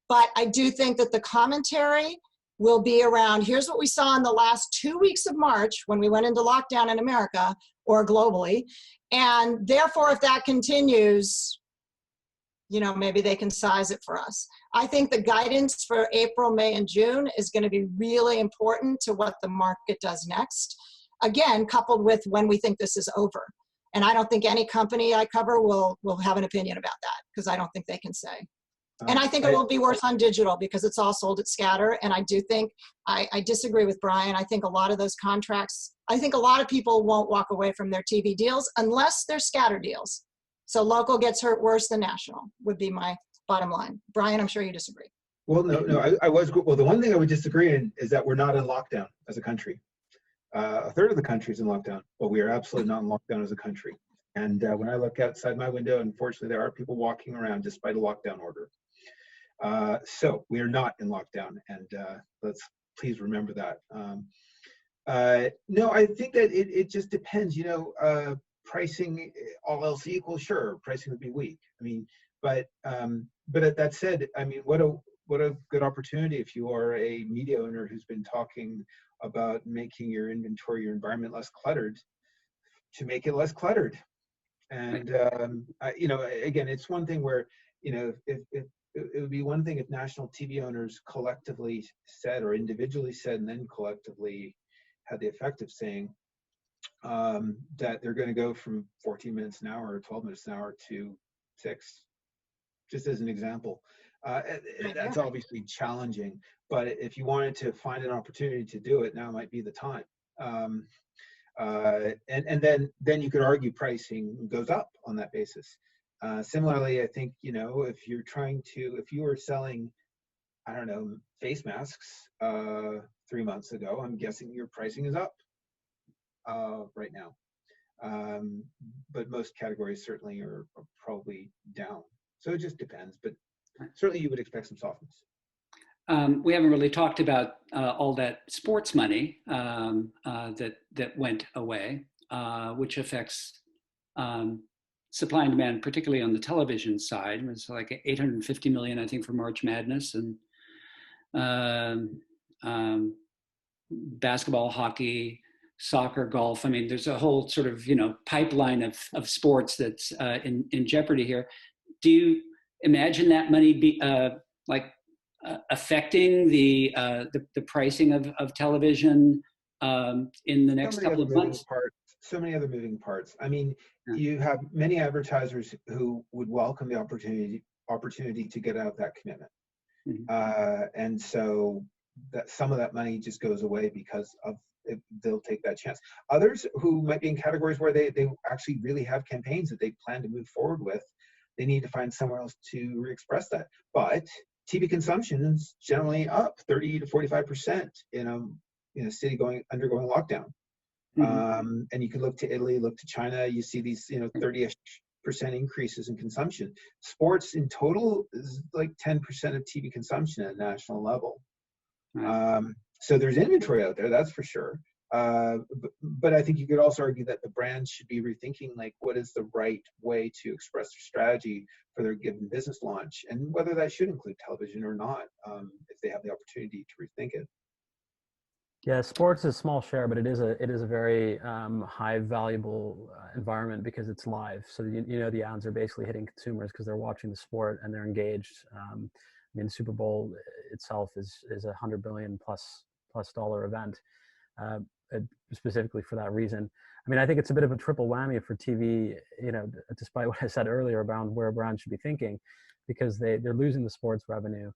But I do think that the commentary will be around, here's what we saw in the last 2 weeks of March when we went into lockdown in America or globally. And therefore, if that continues, maybe they can size it for us. I think the guidance for April, May, and June is going to be really important to what the market does next. again, coupled with when we think this is over. And I don't think any company I cover will have an opinion about that, because I don't think they can say. And I think it will be worse on digital because it's all sold at scatter. And I do think, I disagree with Brian. I think a lot of those contracts, I think a lot of people won't walk away from their TV deals unless they're scatter deals. So local gets hurt worse than national would be my bottom line. Brian, I'm sure you disagree. Well, no, well, the one thing I would disagree in is that we're not in lockdown as a country. A third of the country is in lockdown, but we are absolutely not in lockdown as a country. And when I look outside my window, unfortunately, there are people walking around despite a lockdown order. So we are not in lockdown, and let's please remember that. No, I think that it just depends. Pricing, all else equal, sure, pricing would be weak. I mean, but that said, I mean, what a good opportunity if you are a media owner who's been talking about making your inventory, your environment less cluttered, to make it less cluttered. And again, it's one thing where if it would be one thing if national TV owners collectively said, or individually said, and then collectively had the effect of saying that they're going to go from 14 minutes an hour or 12 minutes an hour to 6, just as an example. That's obviously challenging, but if you wanted to find an opportunity to do it, now might be the time. And then you could argue pricing goes up on that basis. Similarly, I think, if you were selling, I don't know, face masks 3 months ago, I'm guessing your pricing is up right now. But most categories certainly are probably down. So it just depends, but certainly you would expect some softness. We haven't really talked about all that sports money that went away, which affects supply and demand, particularly on the television side. It was like 850 million, I think, for March Madness, and basketball, hockey, soccer, golf. I mean, there's a whole sort of pipeline of sports that's in jeopardy here. Do you imagine that money be affecting the pricing of television in the next couple of months? So many other moving parts. I mean, yeah. You have many advertisers who would welcome the opportunity to get out of that commitment, and so that some of that money just goes away because of they'll take that chance. Others who might be in categories where they actually really have campaigns that they plan to move forward with, they need to find somewhere else to re-express that. But TV consumption is generally up 30 to 45% in a city undergoing lockdown. And you can look to Italy, look to China. You see these 30-ish% increases in consumption. Sports in total is like 10% of TV consumption at a national level. Right. So there's inventory out there, that's for sure. But I think you could also argue that the brands should be rethinking what is the right way to express their strategy for their given business launch, and whether that should include television or not, if they have the opportunity to rethink it. Yeah, sports is a small share, but it is a very high valuable environment because it's live. So the ads are basically hitting consumers because they're watching the sport and they're engaged. I mean, the Super Bowl itself is a $100 billion plus dollar event, specifically for that reason. I mean, I think it's a bit of a triple whammy for TV. Despite what I said earlier about where brands should be thinking, because they're losing the sports revenue.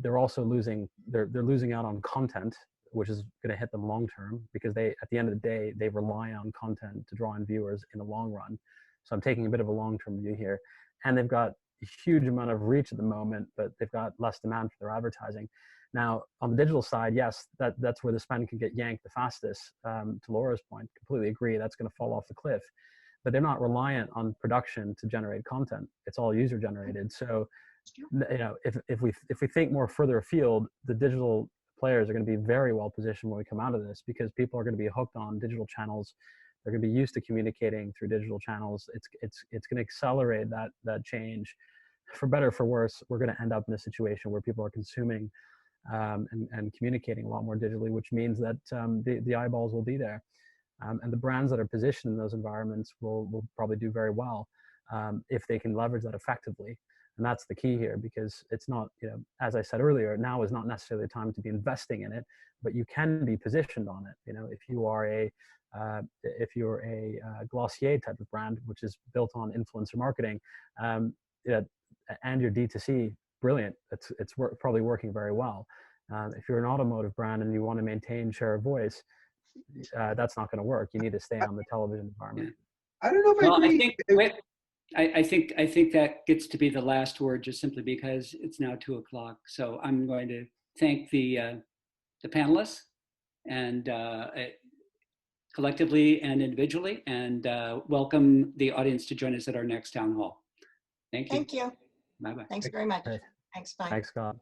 They're also losing out on content, which is going to hit them long term, because at the end of the day, they rely on content to draw in viewers in the long run. So I'm taking a bit of a long term view here, and they've got a huge amount of reach at the moment, but they've got less demand for their advertising. Now, on the digital side, yes, that's where the spend can get yanked the fastest. To Laura's point, completely agree, that's going to fall off the cliff. But they're not reliant on production to generate content. It's all user generated. So, if we think more further afield, the digital players are going to be very well positioned when we come out of this, because people are going to be hooked on digital channels. They're going to be used to communicating through digital channels. It's going to accelerate that change. For better or for worse, we're going to end up in a situation where people are consuming and communicating a lot more digitally, which means that the eyeballs will be there. And the brands that are positioned in those environments will probably do very well if they can leverage that effectively. And that's the key here, because it's not, as I said earlier, now is not necessarily the time to be investing in it, but you can be positioned on it. If you are a Glossier type of brand, which is built on influencer marketing, and your D2C, brilliant. It's probably working very well. If you're an automotive brand and you want to maintain share of voice, that's not going to work. You need to stay on the television environment. I don't know if I Well, agree. I think that gets to be the last word, just simply because it's now 2:00. So I'm going to thank the panelists, and collectively and individually, and welcome the audience to join us at our next town hall. Thank you. Thank you. Bye-bye. Thanks very much. Great. Thanks. Bye. Thanks, Scott.